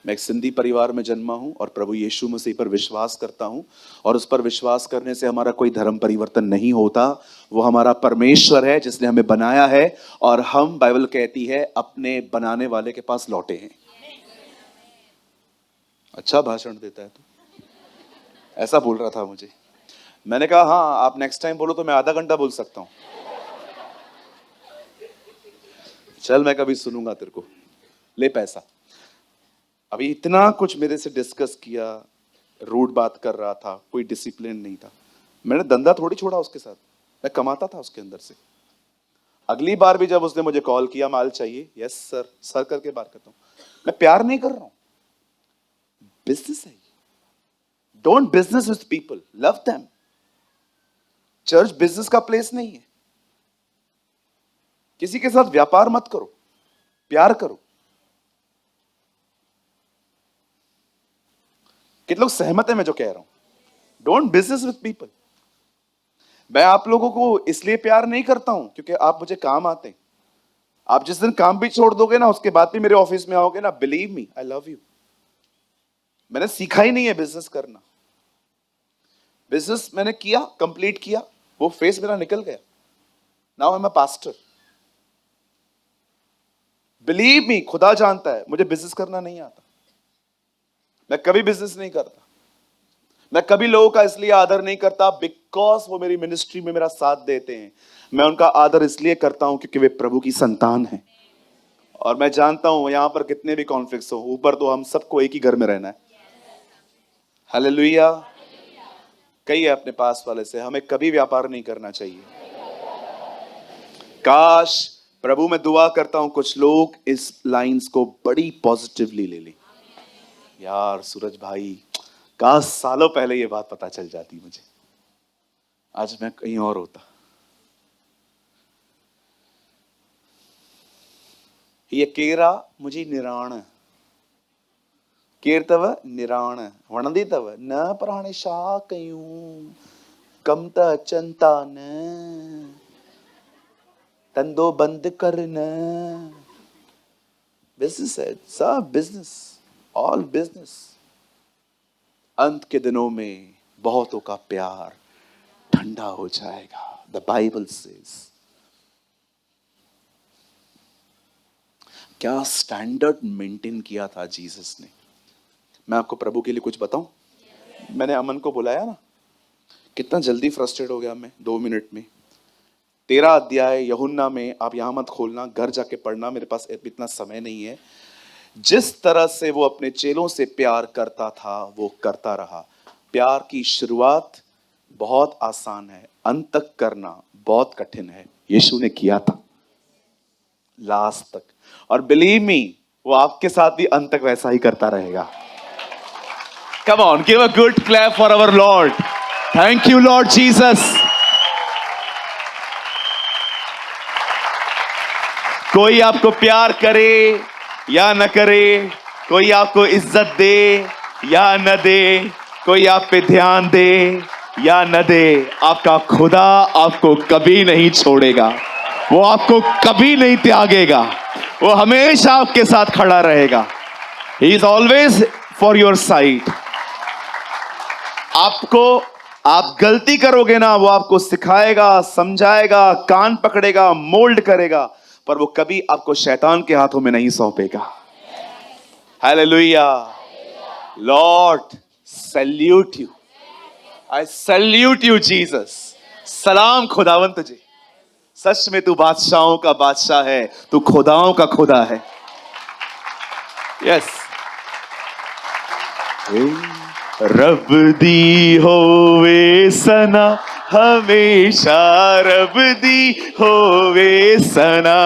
S1: मैं एक सिंधी परिवार में जन्मा हूं और प्रभु यीशु मसीह पर विश्वास करता हूं, और उस पर विश्वास करने से हमारा कोई धर्म परिवर्तन नहीं होता। वो हमारा परमेश्वर है जिसने हमें बनाया है, और हम, बाइबल कहती है, अपने बनाने वाले के पास लौटे हैं। अच्छा भाषण देता है तू, ऐसा बोल रहा था मुझे। मैंने कहा हाँ, आप नेक्स्ट टाइम बोलो तो मैं आधा घंटा बोल सकता हूं। चल मैं कभी सुनूंगा तेरे को, ले पैसा। अभी इतना कुछ मेरे से डिस्कस किया, रूड बात कर रहा था, कोई डिसिप्लिन नहीं था। मैंने धंधा थोड़ी छोड़ा उसके साथ, मैं कमाता था उसके अंदर से। अगली बार भी जब उसने मुझे कॉल किया, माल चाहिए, यस सर सर करके बात करता हूं। मैं प्यार नहीं कर रहा हूं, बिजनेस है। Don't business with people, love them. Church business का प्लेस नहीं है। किसी के साथ व्यापार मत करो, प्यार करो। कितने लोग सहमत है मैं जो कह रहा हूं? Don't business with people. मैं आप लोगों को इसलिए प्यार नहीं करता हूं क्योंकि आप मुझे काम आते हैं। आप जिस दिन काम भी छोड़ दोगे ना, उसके बाद भी मेरे ऑफिस में आओगे ना, believe me, I love you. मैंने सीखा ही नहीं है बिजनेस करना। बिजनेस मैंने किया, कंप्लीट किया, वो फेस मेरा निकल गया। Now I am a pastor. Believe me, खुदा जानता है मुझे बिजनेस करना नहीं आता। मैं कभी बिजनेस नहीं करता। मैं कभी लोगों का इसलिए आदर नहीं करता बिकॉज वो मेरी मिनिस्ट्री में मेरा साथ देते हैं। मैं उनका आदर इसलिए करता हूं क्योंकि वे प्रभु की संतान हैं। और मैं जानता हूं यहां पर कितने भी कॉन्फ्लिक्ट्स हो, ऊपर तो हम सबको एक ही घर में रहना है। हालेलुया। कहिए अपने पास वाले से, हमें कभी व्यापार नहीं करना चाहिए। काश, प्रभु मैं दुआ करता हूं कुछ लोग इस लाइंस को बड़ी पॉजिटिवली ले लें। यार सूरज भाई, काश सालों पहले ये बात पता चल जाती मुझे, आज मैं कहीं और होता। ये केरा मुझे निराण केर तव निराण वणंदी तव न प्राणे शाह कयूं कम त चंता न धंधो बंद कर न। बिजनेस है, सब बिजनेस, ऑल बिजनेस। अंत के दिनों में बहुतों का प्यार ठंडा हो जाएगा। The Bible says. क्या स्टैंडर्ड मेंटेन किया था जीसस ने। मैं आपको प्रभु के लिए कुछ बताऊं। मैंने अमन को बुलाया ना, कितना जल्दी फ्रस्ट्रेट हो गया मैं 2 मिनट में। 13 अध्याय यूहन्ना में, आप यहां मत खोलना, घर जाके पढ़ना, मेरे पास इतना समय नहीं है। जिस तरह से वो अपने चेलों से प्यार करता था वो करता रहा। प्यार की शुरुआत बहुत आसान है, अंत तक करना बहुत कठिन है। यीशु ने किया था लास्ट तक, और बिलीव मी, वो आपके साथ भी अंत तक वैसा ही करता रहेगा। Come on, give a good clap for our Lord. Thank you Lord Jesus. कोई आपको प्यार करे या न करे, कोई आपको इज्जत दे या न दे, कोई आप पे ध्यान दे या न दे, आपका खुदा आपको कभी नहीं छोड़ेगा, वो आपको कभी नहीं त्यागेगा, वो हमेशा आपके साथ खड़ा रहेगा। He is always for your side. आपको, आप गलती करोगे ना, वो आपको सिखाएगा, समझाएगा, कान पकड़ेगा, मोल्ड करेगा, पर वो कभी आपको शैतान के हाथों में नहीं सौंपेगा। Hallelujah. Lord salute you, I salute you Jesus. सलाम खुदावन तुझे, सच में तू बादशाहों का बादशाह है, तू खुदाओं का खुदा है। यस। रब दी होवे सना हमेशा, रब दी होवे सना,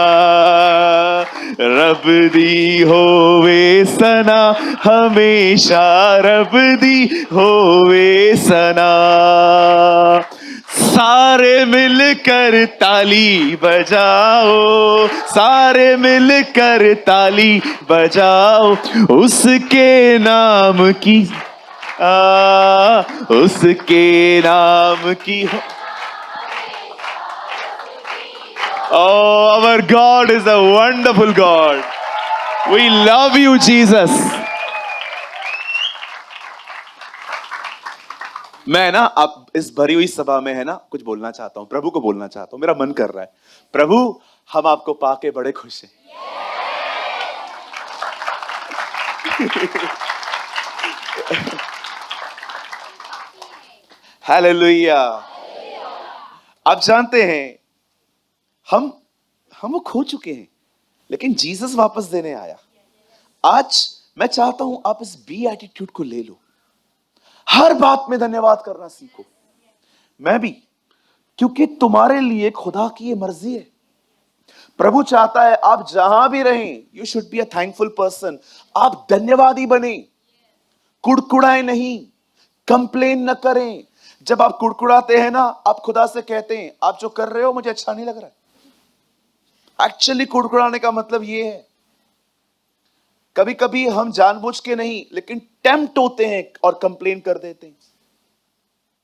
S1: रब दी होवे सना हमेशा, रब दी होवे सना। सारे मिलकर ताली बजाओ, सारे मिलकर ताली बजाओ, उसके नाम की उसके नाम की हो। Oh, our God is a wonderful God. We love you, Jesus. मैं ना अब इस भरी हुई सभा में है ना कुछ बोलना चाहता हूं, प्रभु को बोलना चाहता हूं, मेरा मन कर रहा है। प्रभु, हम आपको पाके बड़े खुश हैं। हालेलुया। आप जानते हैं हम वो खो चुके हैं, लेकिन जीसस वापस देने आया। आज मैं चाहता हूं आप इस बी एटीट्यूड को ले लो, हर बात में धन्यवाद करना सीखो। मैं भी, क्योंकि तुम्हारे लिए खुदा की ये मर्जी है। प्रभु चाहता है आप जहां भी रहें, you should be a thankful person. आप धन्यवादी बने, कुड़कुड़ाए नहीं, कंप्लेन न करें। जब आप कुड़कुड़ाते हैं ना, आप खुदा से कहते हैं आप जो कर रहे हो मुझे अच्छा नहीं लग रहा है। एक्चुअली कुड़कुड़ाने का मतलब ये है, कभी कभी हम जानबूझ के नहीं, लेकिन टेम्प्ट होते हैं और कंप्लेन कर देते हैं।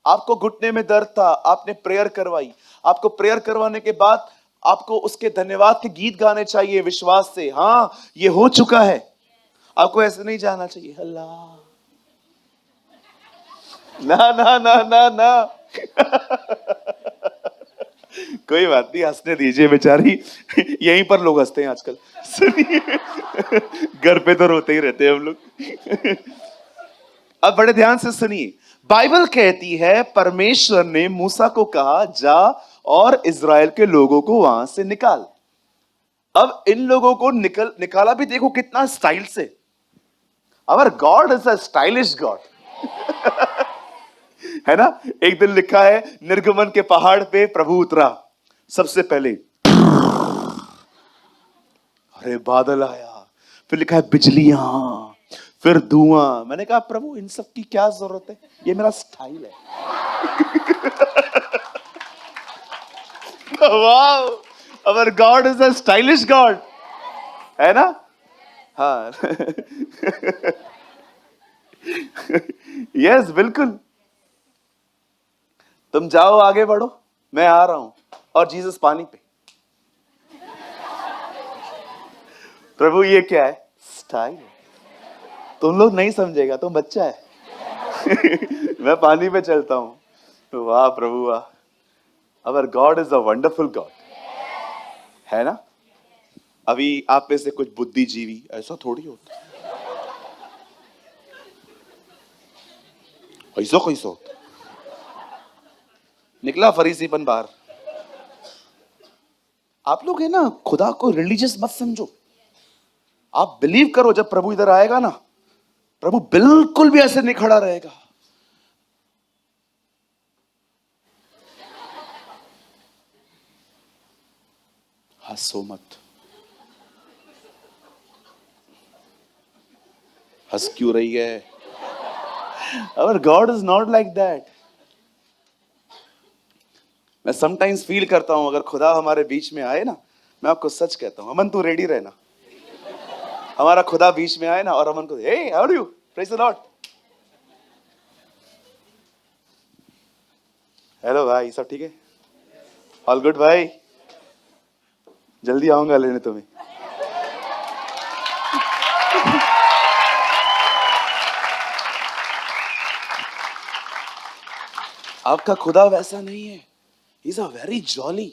S1: आपको घुटने में दर्द था, आपने प्रेयर करवाई, आपको प्रेयर करवाने के बाद आपको उसके धन्यवाद के गीत गाने चाहिए विश्वास से। हाँ, ये हो चुका है। आपको ऐसे नहीं जाना चाहिए, अल्लाह ना ना ना ना ना। कोई बात नहीं, हंसने दीजिए बेचारी, यहीं पर लोग हंसते हैं आजकल। सुनिए, घर पे तो रोते ही रहते हैं हम लोग। अब बड़े ध्यान से सुनिए, बाइबल कहती है परमेश्वर ने मूसा को कहा जा और इजराइल के लोगों को वहां से निकाल। अब इन लोगों को निकाला भी देखो कितना स्टाइल से। Our god is a stylish god. है ना। एक दिन लिखा है निर्गमन के पहाड़ पे प्रभु उतरा, सबसे पहले अरे बादल आया, फिर लिखा है बिजलियां, फिर धुआं। मैंने कहा प्रभु इन सब की क्या जरूरत है, ये मेरा स्टाइल है। Wow, our God is a stylish god, है ना। हाँ। यस, बिल्कुल। तुम जाओ, आगे बढ़ो, मैं आ रहा हूं। और जीसस पानी पे। प्रभु ये क्या है, स्टाइल है। तुम लोग नहीं समझेगा, तुम बच्चा है। मैं पानी पे चलता हूं। वाह प्रभु वाह, our God is a wonderful God, है ना। अभी आप में से कुछ बुद्धिजीवी, ऐसा थोड़ी होता, ऐसा कैसा होता, निकला फरीसीपन बाहर। आप लोग है ना, खुदा को रिलीजियस मत समझो। आप बिलीव करो, जब प्रभु इधर आएगा ना, प्रभु बिल्कुल भी ऐसे नहीं खड़ा रहेगा। हंसो मत। हंस क्यों रही है? Our God is not like that. मैं समटाइम्स फील करता हूं अगर खुदा हमारे बीच में आए ना, मैं आपको सच कहता हूं, अमन तू रेडी रहना, हमारा खुदा बीच में आए ना और अमन को, hey how are you, praise the lord, hello भाई सब ठीक है, ऑल गुड भाई, जल्दी आऊंगा लेने तुम्हें। आपका खुदा वैसा नहीं है, he is a very jolly,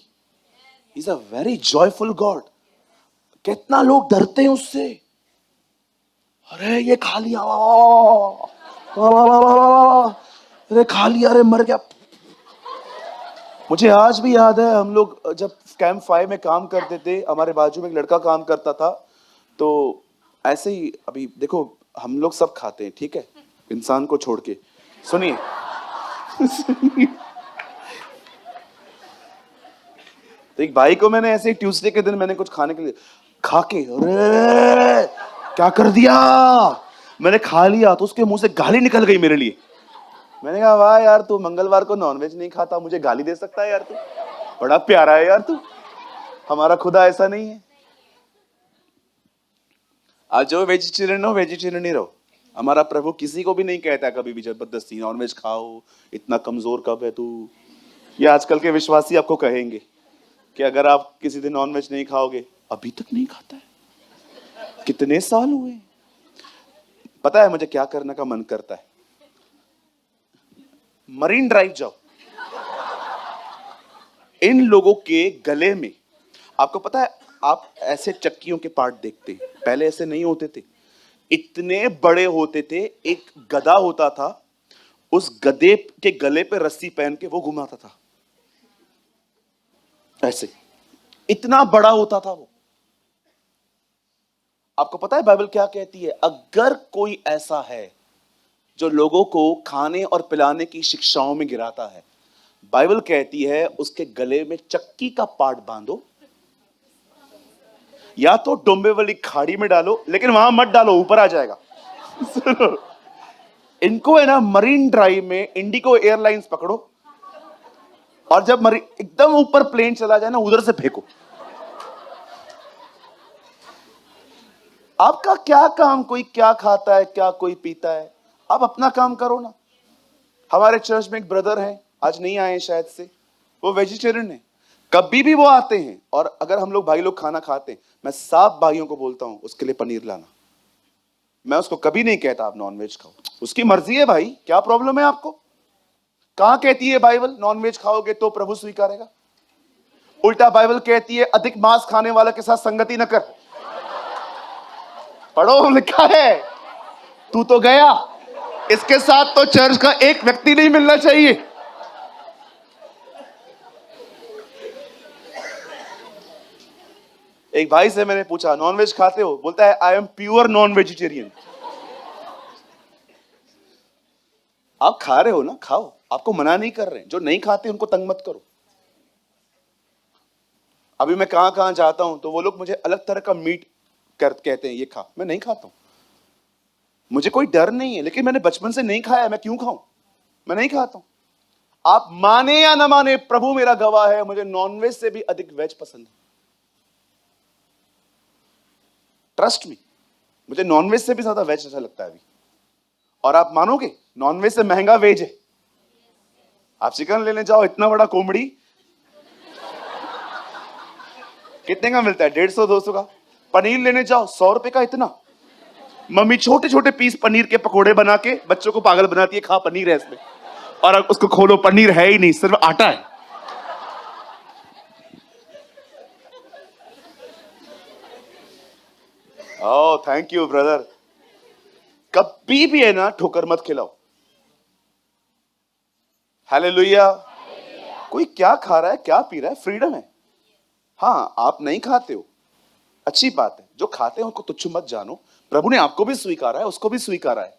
S1: he is a very joyful God. कितना लोग डरते हैं उससे, अरे ये खा लिया, अरे खा लिया, अरे मर गया। मुझे आज भी याद है, हम लोग जब कैंप 5 में काम करते थे, हमारे बाजू में एक लड़का काम करता था, तो ऐसे ही, अभी देखो हम लोग सब खाते हैं, ठीक है, इंसान को छोड़ के, सुनिए तो एक भाई को मैंने ऐसे ट्यूसडे के दिन मैंने कुछ खाने के लिए खा के, अरे क्या कर दिया, मैंने खा लिया तो उसके मुंह से गाली निकल गई मेरे लिए। मैंने कहा वाह यार, तू मंगलवार को नॉनवेज नहीं खाता, मुझे गाली दे सकता है यार, तू बड़ा प्यारा है यार तू। हमारा खुदा ऐसा नहीं है। आज जो वेजिटेरियन हो, वेजिटेरियन ही रहो। हमारा प्रभु किसी को भी नहीं कहता कभी भी जबरदस्ती नॉनवेज खाओ, इतना कमजोर कब है तू। ये आजकल के विश्वासी आपको कहेंगे कि अगर आप किसी दिन नॉनवेज नहीं खाओगे, अभी तक नहीं खाता है, कितने साल हुए। पता है मुझे क्या करने का मन करता है, मरीन ड्राइव जाओ, इन लोगों के गले में, आपको पता है आप ऐसे चक्कियों के पार्ट देखते हैं, पहले ऐसे नहीं होते थे, इतने बड़े होते थे। एक गधा होता था, उस गधे के गले पे रस्सी पहन के वो घुमाता था, ऐसे इतना बड़ा होता था वो। आपको पता है बाइबल क्या कहती है, अगर कोई ऐसा है जो लोगों को खाने और पिलाने की शिक्षाओं में गिराता है, बाइबल कहती है उसके गले में चक्की का पार्ट बांधो, या तो डोंबे वाली खाड़ी में डालो, लेकिन वहां मत डालो, ऊपर आ जाएगा। इनको है ना मरीन ड्राइव में इंडिगो एयरलाइंस पकड़ो, और जब एकदम ऊपर प्लेन चला जाए ना, उधर से फेंको। आपका क्या काम, कोई क्या खाता है, क्या कोई पीता है, आप अपना काम करो ना। हमारे चर्च में एक ब्रदर है, आज नहीं आए शायद से, वो वेजिटेरियन है। कभी भी वो आते हैं, और अगर हम लोग भाई लोग खाना खाते हैं, मैं 7 भाइयों को बोलता हूं उसके लिए पनीर लाना। मैं उसको कभी नहीं कहता आप नॉनवेज खाओ, उसकी मर्जी है भाई, क्या प्रॉब्लम है आपको। कहां कहती है बाइबल नॉनवेज खाओगे तो प्रभु स्वीकारेगा? उल्टा बाइबल कहती है अधिक मांस खाने वाले के साथ संगति न कर। पढ़ो, लिखा है। तू तो गया, इसके साथ तो चर्च का एक व्यक्ति नहीं मिलना चाहिए। एक भाई से मैंने पूछा नॉनवेज खाते हो? बोलता है I am pure non vegetarian. आप खा रहे हो ना, खाओ, आपको मना नहीं कर रहे। जो नहीं खाते उनको तंग मत करो। अभी मैं कहां कहां जाता हूं तो वो लोग मुझे अलग तरह का मीट कहते हैं, ये खा, मैं नहीं खाता हूं। मुझे कोई डर नहीं है, लेकिन मैंने बचपन से नहीं खाया, मैं क्यों खाऊं? मैं नहीं खाता हूं। आप माने या ना माने, प्रभु मेरा गवाह है, मुझे नॉनवेज से भी अधिक वेज पसंद है। ट्रस्ट मी, मुझे नॉनवेज से भी ज्यादा वेज अच्छा लगता है अभी। और आप मानोगे, नॉनवेज से महंगा वेज है। आप चिकन लेने जाओ, इतना बड़ा कोमड़ी कितने का मिलता है? 150-200 का। पनीर लेने जाओ 100 रुपए का इतना। मम्मी छोटे छोटे पीस पनीर के पकोड़े बना के बच्चों को पागल बनाती है, खा पनीर है इसमें, और उसको खोलो पनीर है ही नहीं, सिर्फ आटा है। Oh thank you brother. कभी भी है ना ठोकर मत खिलाओ। हालेलुया। कोई क्या खा रहा है, क्या पी रहा है, फ्रीडम है। हाँ, आप नहीं खाते हो, अच्छी बात है। जो खाते हैं उनको तुच्छ मत जानो। प्रभु ने आपको भी स्वीकारा है, उसको भी स्वीकारा है।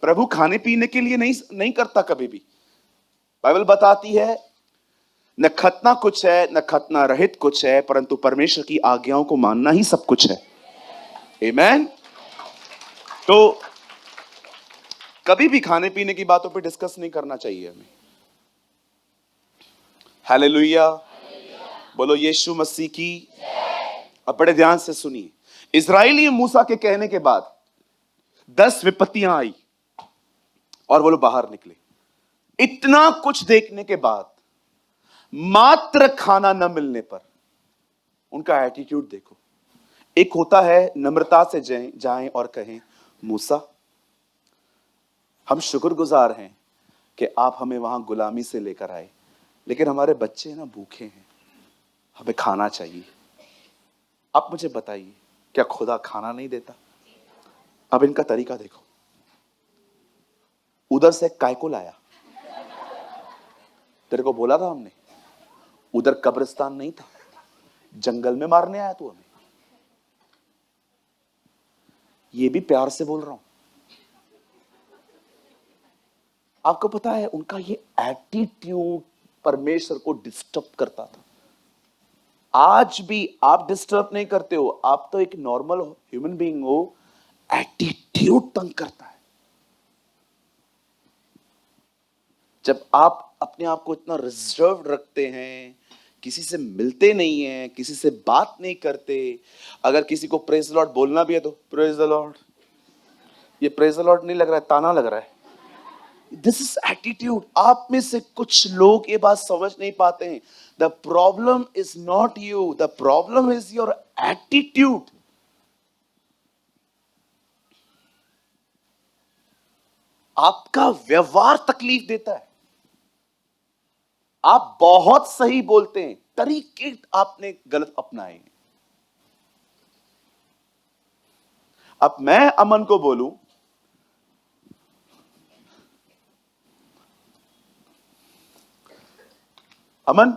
S1: प्रभु खाने पीने के लिए नहीं करता कभी भी। बाइबल बताती है न खतना कुछ है, न खतना रहित कुछ है, परंतु परमेश्वर की आज्ञाओं को मानना ही सब कुछ है। आमेन। तो कभी भी खाने पीने की बातों पे डिस्कस नहीं करना चाहिए हमें। हालेलुया। बोलो यीशु मसीह की। अब बड़े ध्यान से सुनिए, इजराइली मूसा के कहने के बाद 10 विपत्तियां आई और वो लोग बाहर निकले। इतना कुछ देखने के बाद मात्र खाना न मिलने पर उनका एटीट्यूड देखो। एक होता है नम्रता से जाएं और कहें, मूसा हम शुक्रगुजार हैं कि आप हमें वहां गुलामी से लेकर आए, लेकिन हमारे बच्चे ना भूखे हैं, हमें खाना चाहिए। आप मुझे बताइए, क्या खुदा खाना नहीं देता? अब इनका तरीका देखो, उधर से काय को लाया? तेरे को बोला था हमने, उधर कब्रिस्तान नहीं था, जंगल में मारने आया तू हमें। ये भी प्यार से बोल रहा हूं। आपको पता है उनका ये एटीट्यूड परमेश्वर को डिस्टर्ब करता था। आज भी आप डिस्टर्ब नहीं करते हो, आप तो एक नॉर्मल ह्यूमन बीइंग हो, एटीट्यूड तंग करता है। जब आप अपने आप को इतना रिजर्व रखते हैं, किसी से मिलते नहीं हैं, किसी से बात नहीं करते, अगर किसी को प्रेज द लॉर्ड बोलना भी है तो प्रेज द लॉर्ड, ये प्रेज द लॉर्ड नहीं लग रहा है, ताना लग रहा है। This is attitude. आप में से कुछ लोग ये बात समझ नहीं पाते हैं। The problem is not you, the problem is your attitude. आपका व्यवहार तकलीफ देता है। आप बहुत सही बोलते हैं, तरीके आपने गलत अपनाए हैं। अब मैं अमन को बोलूं, अमन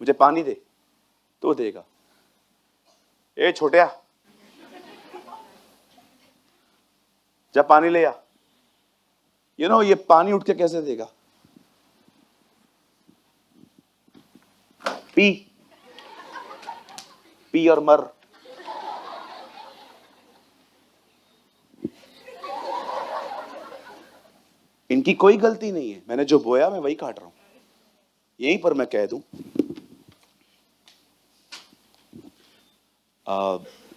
S1: मुझे पानी दे, तो देगा। ए छोटिया, जा पानी ले आ। ये पानी उठ के कैसे देगा? पी पी और मर। इनकी कोई गलती नहीं है, मैंने जो बोया मैं वही काट रहा हूं। यहीं पर मैं कह दूं,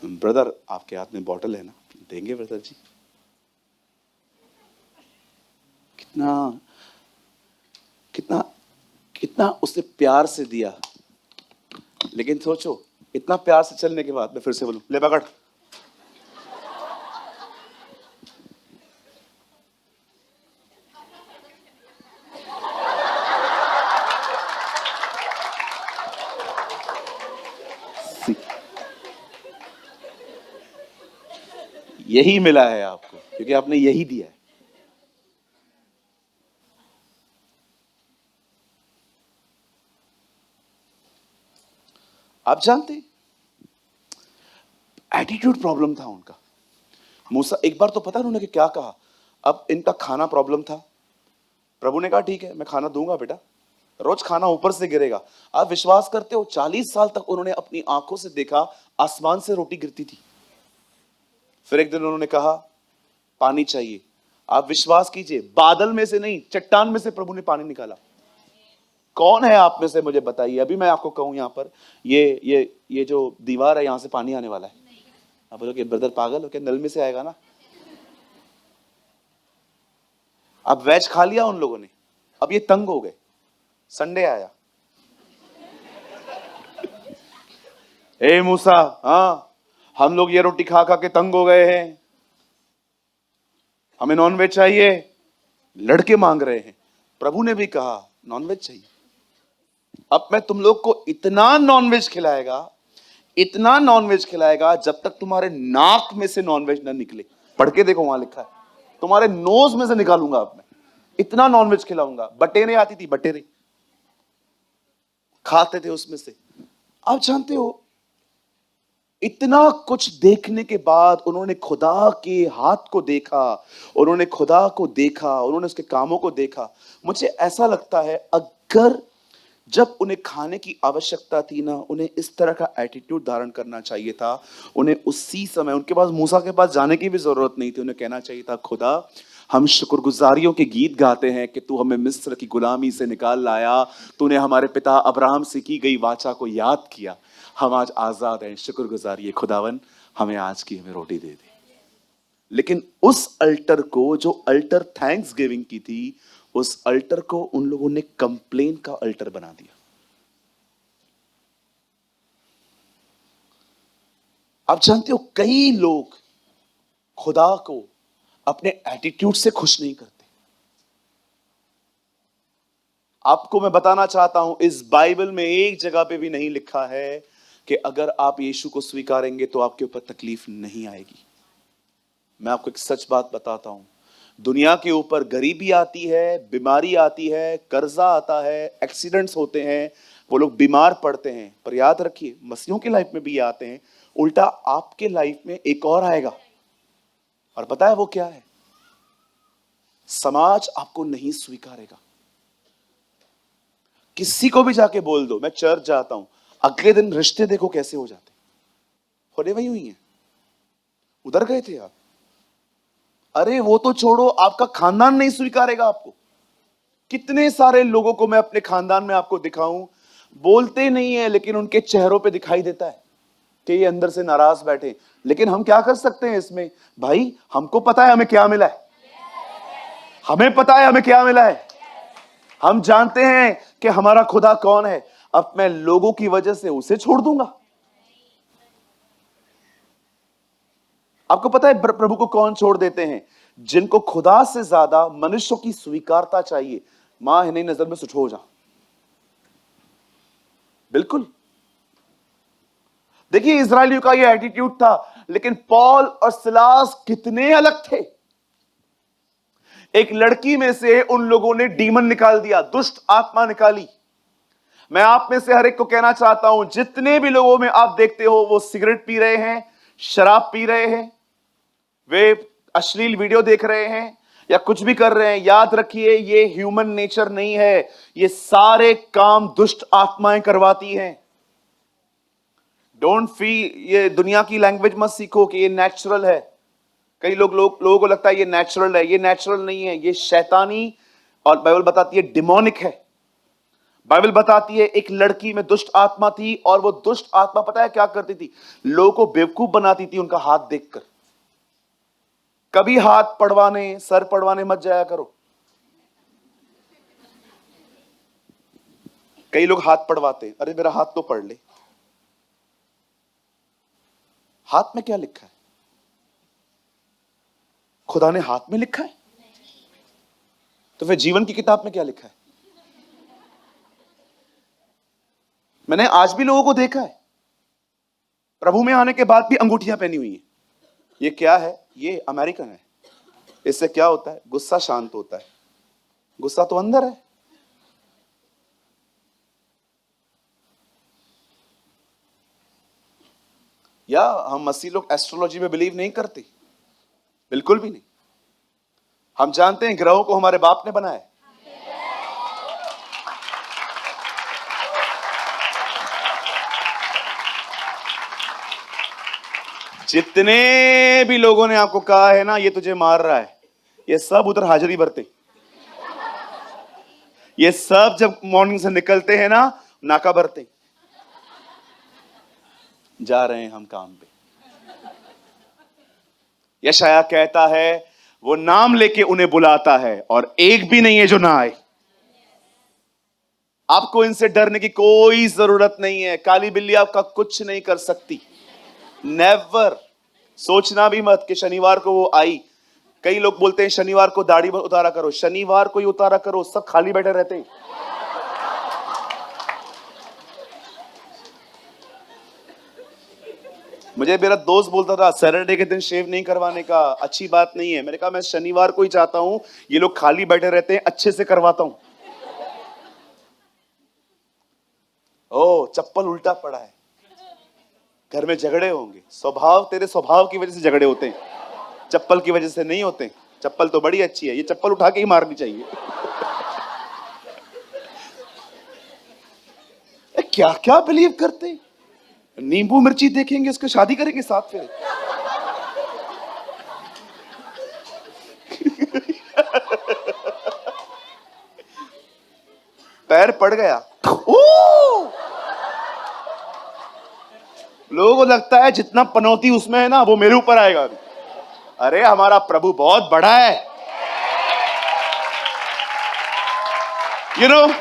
S1: ब्रदर आपके हाथ में बॉटल है ना, देंगे ब्रदर जी? कितना कितना कितना उसने प्यार से दिया, लेकिन सोचो इतना प्यार से चलने के बाद मैं फिर से बोलूं, ले पकड़। यही मिला है आपको, क्योंकि आपने यही दिया है। आप जानते, एटीट्यूड प्रॉब्लम था उनका। मूसा, एक बार तो पता है उन्होंने क्या कहा? अब इनका खाना प्रॉब्लम था। प्रभु ने कहा ठीक है मैं खाना दूंगा बेटा, रोज खाना ऊपर से गिरेगा। आप विश्वास करते हो 40 साल तक उन्होंने अपनी आंखों से देखा आसमान से रोटी गिरती थी। फिर एक दिन उन्होंने कहा पानी चाहिए। आप विश्वास कीजिए, बादल में से नहीं, चट्टान में से प्रभु ने पानी निकाला। कौन है आप में से मुझे बताइए, अभी मैं आपको कहूं यहां पर ये जो दीवार है यहां से पानी आने वाला है। आप बोलोगे ब्रदर पागल हो क्या, नल में से आएगा ना। अब वेज खा लिया उन लोगों ने, अब ये तंग हो गए। संडे आया, ए मूसा, हाँ हम लोग ये रोटी खा खा के तंग हो गए हैं, हमें नॉनवेज चाहिए। लड़के मांग रहे हैं। प्रभु ने भी कहा नॉनवेज चाहिए। अब मैं तुम लोग को इतना नॉनवेज खिलाएगा, इतना नॉनवेज खिलाएगा जब तक तुम्हारे नाक में से नॉनवेज ना निकले। पढ़ के देखो, वहां लिखा है, तुम्हारे नोज में से निकालूंगा अब मैं, इतना नॉनवेज खिलाऊंगा। बटेरे आती थी, बटेरे खाते थे उसमें से। आप जानते हो, इतना कुछ देखने के बाद उन्होंने खुदा के हाथ को देखा, उन्होंने खुदा को देखा, उन्होंने उसके कामों को देखा। मुझे ऐसा लगता है अगर जब उन्हें खाने की आवश्यकता थी ना, उन्हें इस तरह का एटीट्यूड धारण करना चाहिए था। उन्हें उसी समय, उनके पास मूसा के पास जाने की भी जरूरत नहीं थी, उन्हें कहना चाहिए था खुदा हम शुक्रगुजारियों के गीत गाते हैं कि तू हमें मिस्र की गुलामी से निकाल लाया, तूने हमारे पिता अब्राहम से की गई वाचा को याद किया, हम आज आजाद हैं। शुक्रगुजारी है खुदावन, हमें आज की हमें रोटी दे दे। लेकिन उस अल्टर को, जो अल्टर थैंक्स गिविंग की थी, उस अल्टर को उन लोगों ने कंप्लेन का अल्टर बना दिया। आप जानते हो कई लोग खुदा को अपने एटीट्यूड से खुश नहीं करते। आपको मैं बताना चाहता हूं, इस बाइबल में एक जगह पे भी नहीं लिखा है कि अगर आप यीशु को स्वीकारेंगे तो आपके ऊपर तकलीफ नहीं आएगी। मैं आपको एक सच बात बताता हूं, दुनिया के ऊपर गरीबी आती है, बीमारी आती है, कर्जा आता है, एक्सीडेंट्स होते हैं, वो लोग बीमार पड़ते हैं, पर याद रखिए मसीहों की लाइफ में भी ये आते हैं। उल्टा आपके लाइफ में एक और आएगा, और पता है वो क्या है? समाज आपको नहीं स्वीकारेगा। किसी को भी जाके बोल दो मैं चर्च जाता हूं, अगले दिन रिश्ते देखो कैसे हो जाते, होने वही हुई है। उधर गए थे आप, अरे वो तो छोड़ो, आपका खानदान नहीं स्वीकारेगा आपको। कितने सारे लोगों को मैं अपने खानदान में आपको दिखाऊं, बोलते नहीं है लेकिन उनके चेहरों पे दिखाई देता है कि ये अंदर से नाराज बैठे। लेकिन हम क्या कर सकते हैं इसमें? भाई हमको पता है हमें क्या मिला है, हमें पता है हमें क्या मिला है, हम जानते हैं कि हमारा खुदा कौन है। अब मैं लोगों की वजह से उसे छोड़ दूंगा? आपको पता है प्रभु को कौन छोड़ देते हैं? जिनको खुदा से ज्यादा मनुष्यों की स्वीकारता चाहिए। मां है नहीं नजर में सुठ हो जा, बिल्कुल। देखिए इजरायलियों का यह एटीट्यूड था, लेकिन पौल और सिलास कितने अलग थे। एक लड़की में से उन लोगों ने डीमन निकाल दिया, दुष्ट आत्मा निकाली। मैं आप में से हर एक को कहना चाहता हूं, जितने भी लोगों में आप देखते हो वो सिगरेट पी रहे हैं, शराब पी रहे हैं, वे अश्लील वीडियो देख रहे हैं या कुछ भी कर रहे हैं, याद रखिए ये ह्यूमन नेचर नहीं है, ये सारे काम दुष्ट आत्माएं करवाती हैं। डोंट फील, ये दुनिया की लैंग्वेज मत सीखो कि ये नेचुरल है। कई लोगों को लगता है ये नेचुरल है, ये नेचुरल नहीं है, ये शैतानी, और बाइबल बताती है डिमोनिक है। बाइबल बताती है एक लड़की में दुष्ट आत्मा थी, और वो दुष्ट आत्मा पता है क्या करती थी? लोगों को बेवकूफ बनाती थी उनका हाथ देखकर। कभी हाथ पड़वाने, सर पड़वाने मत जाया करो। कई लोग हाथ पड़वाते हैं, अरे मेरा हाथ तो पढ़ ले। हाथ में क्या लिखा है? खुदा ने हाथ में लिखा है? तो फिर जीवन की किताब में क्या लिखा है? मैंने आज भी लोगों को देखा है प्रभु में आने के बाद भी अंगूठियां पहनी हुई हैं। ये क्या है? ये अमेरिकन है। इससे क्या होता है? गुस्सा शांत होता है। गुस्सा तो अंदर है। या हम मसीह लोग एस्ट्रोलॉजी में बिलीव नहीं करते? बिल्कुल भी नहीं। हम जानते हैं ग्रहों को हमारे बाप ने बनाया। जितने भी लोगों ने आपको कहा है ना ये तुझे मार रहा है, ये सब उधर हाजिरी भरते। ये सब जब मॉर्निंग से निकलते हैं ना, नाका भरते, जा रहे हैं हम काम पे। यशाया कहता है वो नाम लेके उन्हें बुलाता है और एक भी नहीं है जो ना आए। आपको इनसे डरने की कोई जरूरत नहीं है। काली बिल्ली आपका कुछ नहीं कर सकती। नेवर। सोचना भी मत कि शनिवार को वो आई। कई लोग बोलते हैं शनिवार को दाढ़ी उतारा करो। शनिवार को ही उतारा करो, सब खाली बैठे रहते हैं। मुझे मेरा दोस्त बोलता था सैटरडे के दिन शेव नहीं करवाने का, अच्छी बात नहीं है। मैंने कहा मैं शनिवार को ही चाहता हूं, ये लोग खाली बैठे रहते हैं, अच्छे से करवाता हूं। ओ चप्पल उल्टा पड़ा है, घर में झगड़े होंगे। स्वभाव, तेरे स्वभाव की वजह से झगड़े होते हैं, चप्पल की वजह से नहीं होते। चप्पल तो बड़ी अच्छी है, ये चप्पल उठा के ही मारनी चाहिए। क्या क्या बिलीव करते हैं। नींबू मिर्ची देखेंगे उसको शादी करेंगे साथ फिर। पैर पड़ गया, ओ! लोगों को लगता है जितना पनौती उसमें है ना वो मेरे ऊपर आएगा अभी। अरे हमारा प्रभु बहुत बड़ा है। You know,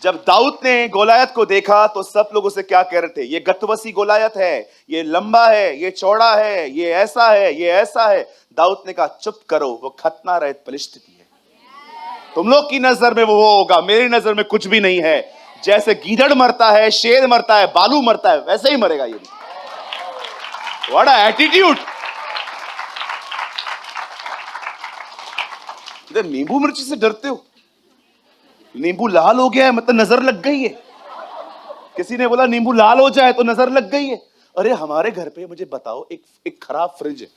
S1: जब दाऊद ने गोलायत को देखा तो सब लोग उसे क्या कह रहे थे? ये गतवसी गोलायत है, ये लंबा है, ये चौड़ा है, ये ऐसा है, ये ऐसा है। दाऊद ने कहा चुप करो, वो खतना रहित पलिश्ती है। तुम लोग की नजर में वो होगा, मेरी नजर में कुछ भी नहीं है। जैसे गीदड़ मरता है, शेर मरता है, बालू मरता है, वैसे ही मरेगा ये भी। What a attitude! नींबू मिर्ची से डरते हो? नींबू लाल हो गया है मतलब नजर लग गई है। किसी ने बोला नींबू लाल हो जाए तो नजर लग गई है। अरे हमारे घर पे मुझे बताओ, एक खराब फ्रिज है,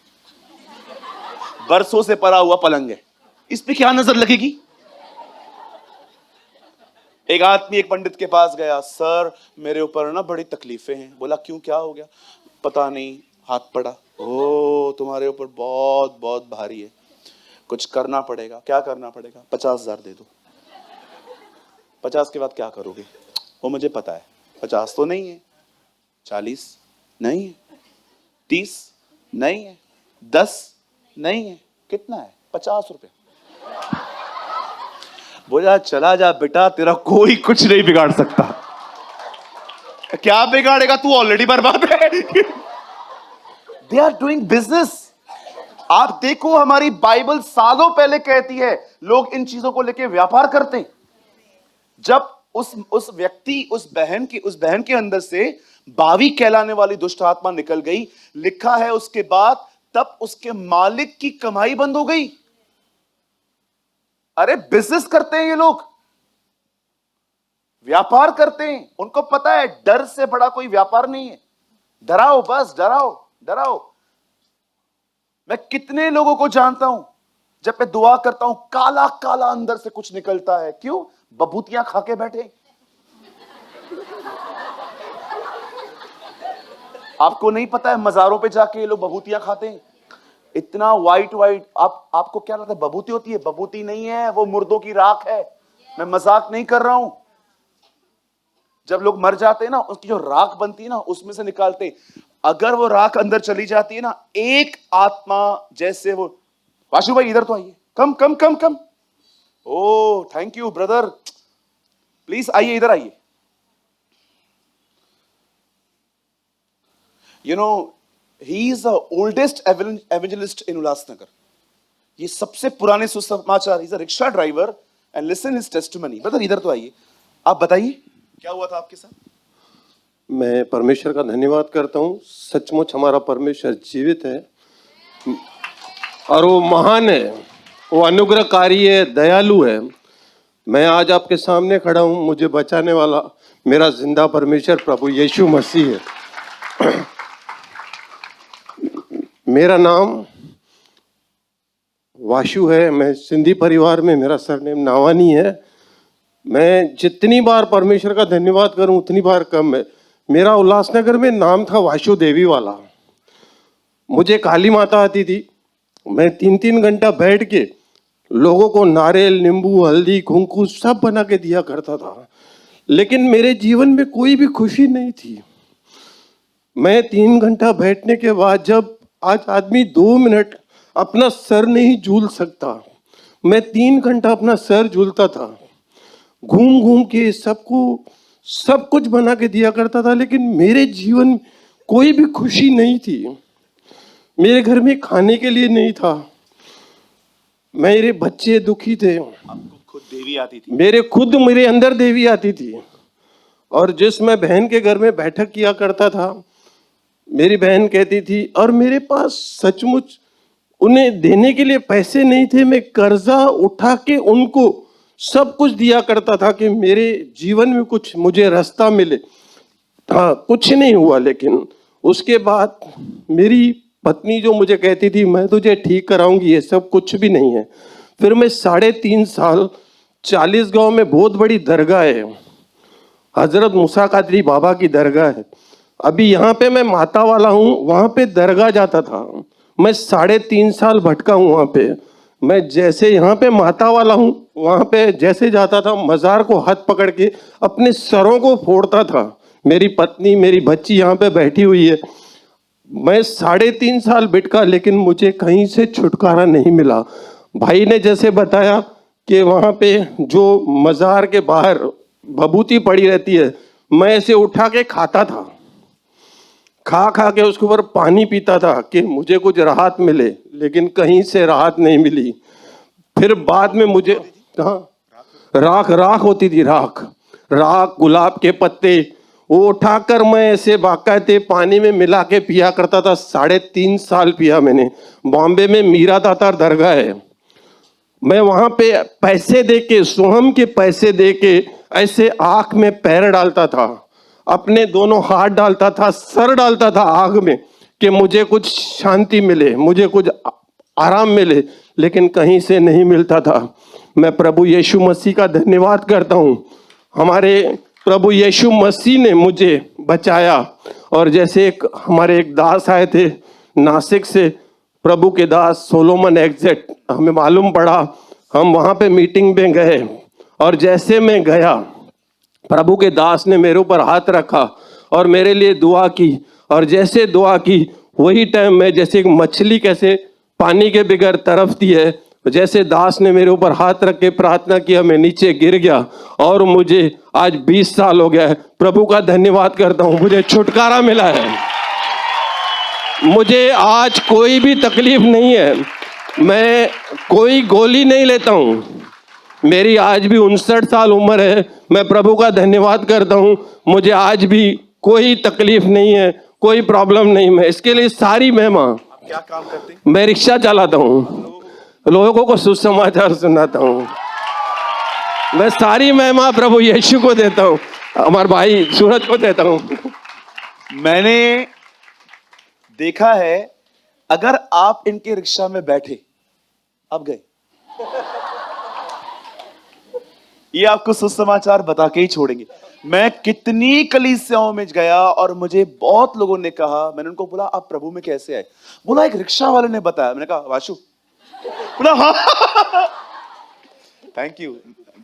S1: बरसों से पड़ा हुआ पलंग है, इस पे क्या नजर लगेगी? एक आदमी एक पंडित के पास गया, सर मेरे ऊपर ना बड़ी तकलीफें हैं। बोला क्यों, क्या हो गया? पता नहीं, हाथ पड़ा। ओ तुम्हारे ऊपर बहुत बहुत भारी है, कुछ करना पड़ेगा। क्या करना पड़ेगा? 50,000 दे दो। 50 के बाद क्या करोगे? वो मुझे पता है, 50 तो नहीं है, 40 नहीं है, 30 नहीं है, 10 नहीं है, कितना है? 50 रुपए। बोला चला जा बेटा, तेरा कोई कुछ नहीं बिगाड़ सकता। क्या बिगाड़ेगा? तू ऑलरेडी बर्बाद है। They are doing business. आप देखो, हमारी बाइबल सालों पहले कहती है लोग इन चीजों को लेके व्यापार करते हैं। जब उस व्यक्ति, उस बहन के अंदर से बावी कहलाने वाली दुष्ट आत्मा निकल गई, लिखा है उसके बाद तब उसके मालिक की कमाई बंद हो गई। अरे बिजनेस करते हैं ये लोग, व्यापार करते हैं। उनको पता है डर से बड़ा कोई व्यापार नहीं है। डराओ, बस डराओ डराओ। मैं कितने लोगों को जानता हूं, जब मैं दुआ करता हूं काला काला अंदर से कुछ निकलता है। क्यों? बबूतियां खा के बैठे। आपको नहीं पता है मजारों पे जाके ये लोग बबूतियां खाते हैं, इतना वाइट वाइट। आपको क्या लगता है बबूती होती है? बबूती नहीं है, वो मुर्दों की राख है। मैं मजाक नहीं कर रहा हूं। जब लोग मर जाते हैं ना, उसकी जो राख बनती है ना, उसमें से निकालते हैं। अगर वो राख अंदर चली जाती है ना, एक आत्मा जैसे वो, वाशु भाई इधर तो आइए, come come come come. Oh thank you brother, please आइए, इधर आइए। You know he is the oldest evangelist in Ulhasnagar. ये सबसे पुराने सुसमाचार। Is a rickshaw driver and listen his testimony. Brother इधर तो आइए, आप बताइए क्या हुआ था आपके साथ?
S5: मैं परमेश्वर का धन्यवाद करता हूँ। सचमुच हमारा परमेश्वर जीवित है और वो महान है, वो अनुग्रहकारी है, दयालु है। मैं आज आपके सामने खड़ा हूँ, मुझे बचाने वाला मेरा जिंदा परमेश्वर प्रभु यीशु मसीह है। मेरा नाम वाशु है, मैं सिंधी परिवार में, मेरा सरनेम नावानी है। मैं जितनी बार परमेश्वर का धन्यवाद करूं उतनी बार कम है। मेरा उल्लासनगर में नाम था वाशु देवी वाला। मुझे काली माता आती थी। मैं 3-3 घंटा बैठ के लोगों को नारियल, नींबू, हल्दी, कुंकू सब बना के दिया करता था, लेकिन मेरे जीवन में कोई भी खुशी नहीं थी। मैं 3 घंटा बैठने के बाद, जब आज आदमी 2 मिनट अपना सर नहीं झूल सकता, मैं 3 घंटा अपना सर झूलता था। घूम घूम के सबको सब कुछ बना के दिया करता था, लेकिन मेरे जीवन में कोई भी खुशी नहीं थी। मेरे घर में खाने के लिए नहीं था, मेरे बच्चे दुखी थे।
S1: आपको खुद देवी आती थी?
S5: मेरे अंदर देवी आती थी। और जिस मैं बहन के घर में बैठक किया करता था, मेरी बहन कहती थी, और मेरे पास सचमुच उन्हें देने के लिए पैसे नहीं थे। मैं कर्जा उठा के उनको सब कुछ दिया करता था कि मेरे जीवन में कुछ मुझे रास्ता मिले। हाँ, कुछ नहीं हुआ। लेकिन उसके बाद मेरी पत्नी जो मुझे कहती थी मैं तुझे ठीक कराऊंगी, ये सब कुछ भी नहीं है। फिर मैं 3.5 साल 40 गांव में बहुत बड़ी दरगाह है, हजरत मूसा कादरी बाबा की दरगाह है। अभी यहाँ पे मैं माता वाला हूँ, वहाँ पे दरगाह जाता था। मैं 3.5 साल भटका हूँ वहाँ पे। मैं जैसे यहाँ पे माता वाला हूँ, वहाँ पे जैसे जाता था मज़ार को हाथ पकड़ के अपने सरों को फोड़ता था। मेरी पत्नी, मेरी बच्ची यहाँ पे बैठी हुई है। मैं 3.5 साल बिटका, लेकिन मुझे कहीं से छुटकारा नहीं मिला। भाई ने जैसे बताया कि वहाँ पे जो मज़ार के बाहर भभूति पड़ी रहती है, मैं इसे उठा के खाता था, खा खा के उसके ऊपर पानी पीता था कि मुझे कुछ राहत मिले, लेकिन कहीं से राहत नहीं मिली। फिर बाद में मुझे, हाँ, राख राख होती थी, राख राख गुलाब के पत्ते वो उठाकर मैं ऐसे बाकायदे पानी में मिला के पिया करता था। 3.5 साल पिया मैंने। बॉम्बे में मीरा दातार दरगाह है, मैं वहां पे पैसे दे के, सोहम के पैसे दे के ऐसे आंख में पैर डालता था, अपने दोनों हाथ डालता था, सर डालता था आग में कि मुझे कुछ शांति मिले, मुझे कुछ आराम मिले, लेकिन कहीं से नहीं मिलता था। मैं प्रभु यीशु मसीह का धन्यवाद करता हूँ। हमारे प्रभु यीशु मसीह ने मुझे बचाया। और जैसे हमारे एक दास आए थे नासिक से, प्रभु के दास सोलोमन एग्जेट, हमें मालूम पड़ा, हम वहाँ पे मीटिंग में गए और जैसे मैं गया, प्रभु के दास ने मेरे ऊपर हाथ रखा और मेरे लिए दुआ की। और जैसे दुआ की, वही टाइम में जैसे एक मछली कैसे पानी के बगैर तड़पती है, जैसे दास ने मेरे ऊपर हाथ रख के प्रार्थना किया, मैं नीचे गिर गया और मुझे आज 20 साल हो गया है। प्रभु का धन्यवाद करता हूँ, मुझे छुटकारा मिला है। मुझे आज कोई भी तकलीफ नहीं है, मैं कोई गोली नहीं लेता हूँ। मेरी आज भी 59 साल उम्र है। मैं प्रभु का धन्यवाद करता हूँ, मुझे आज भी कोई तकलीफ नहीं है, कोई प्रॉब्लम नहीं। मैं इसके लिए सारी महिमा,
S1: क्या काम करते हैं?
S5: मैं रिक्शा चलाता हूँ, लोगों को सुसमाचार सुनाता हूँ। मैं सारी महिमा प्रभु यीशु को देता हूँ, हमारे भाई सूरज को देता हूँ।
S1: मैंने देखा है, अगर आप इनके रिक्शा में बैठे, अब गए, ये आपको सुसमाचार बता के ही छोड़ेंगे। मैं कितनी कलीसियाओं में गया और मुझे बहुत लोगों ने कहा, मैंने उनको बोला आप प्रभु में कैसे आए? बोला एक रिक्शा वाले ने बताया। मैंने कहा वाशु? बोला हाँ। Thank you,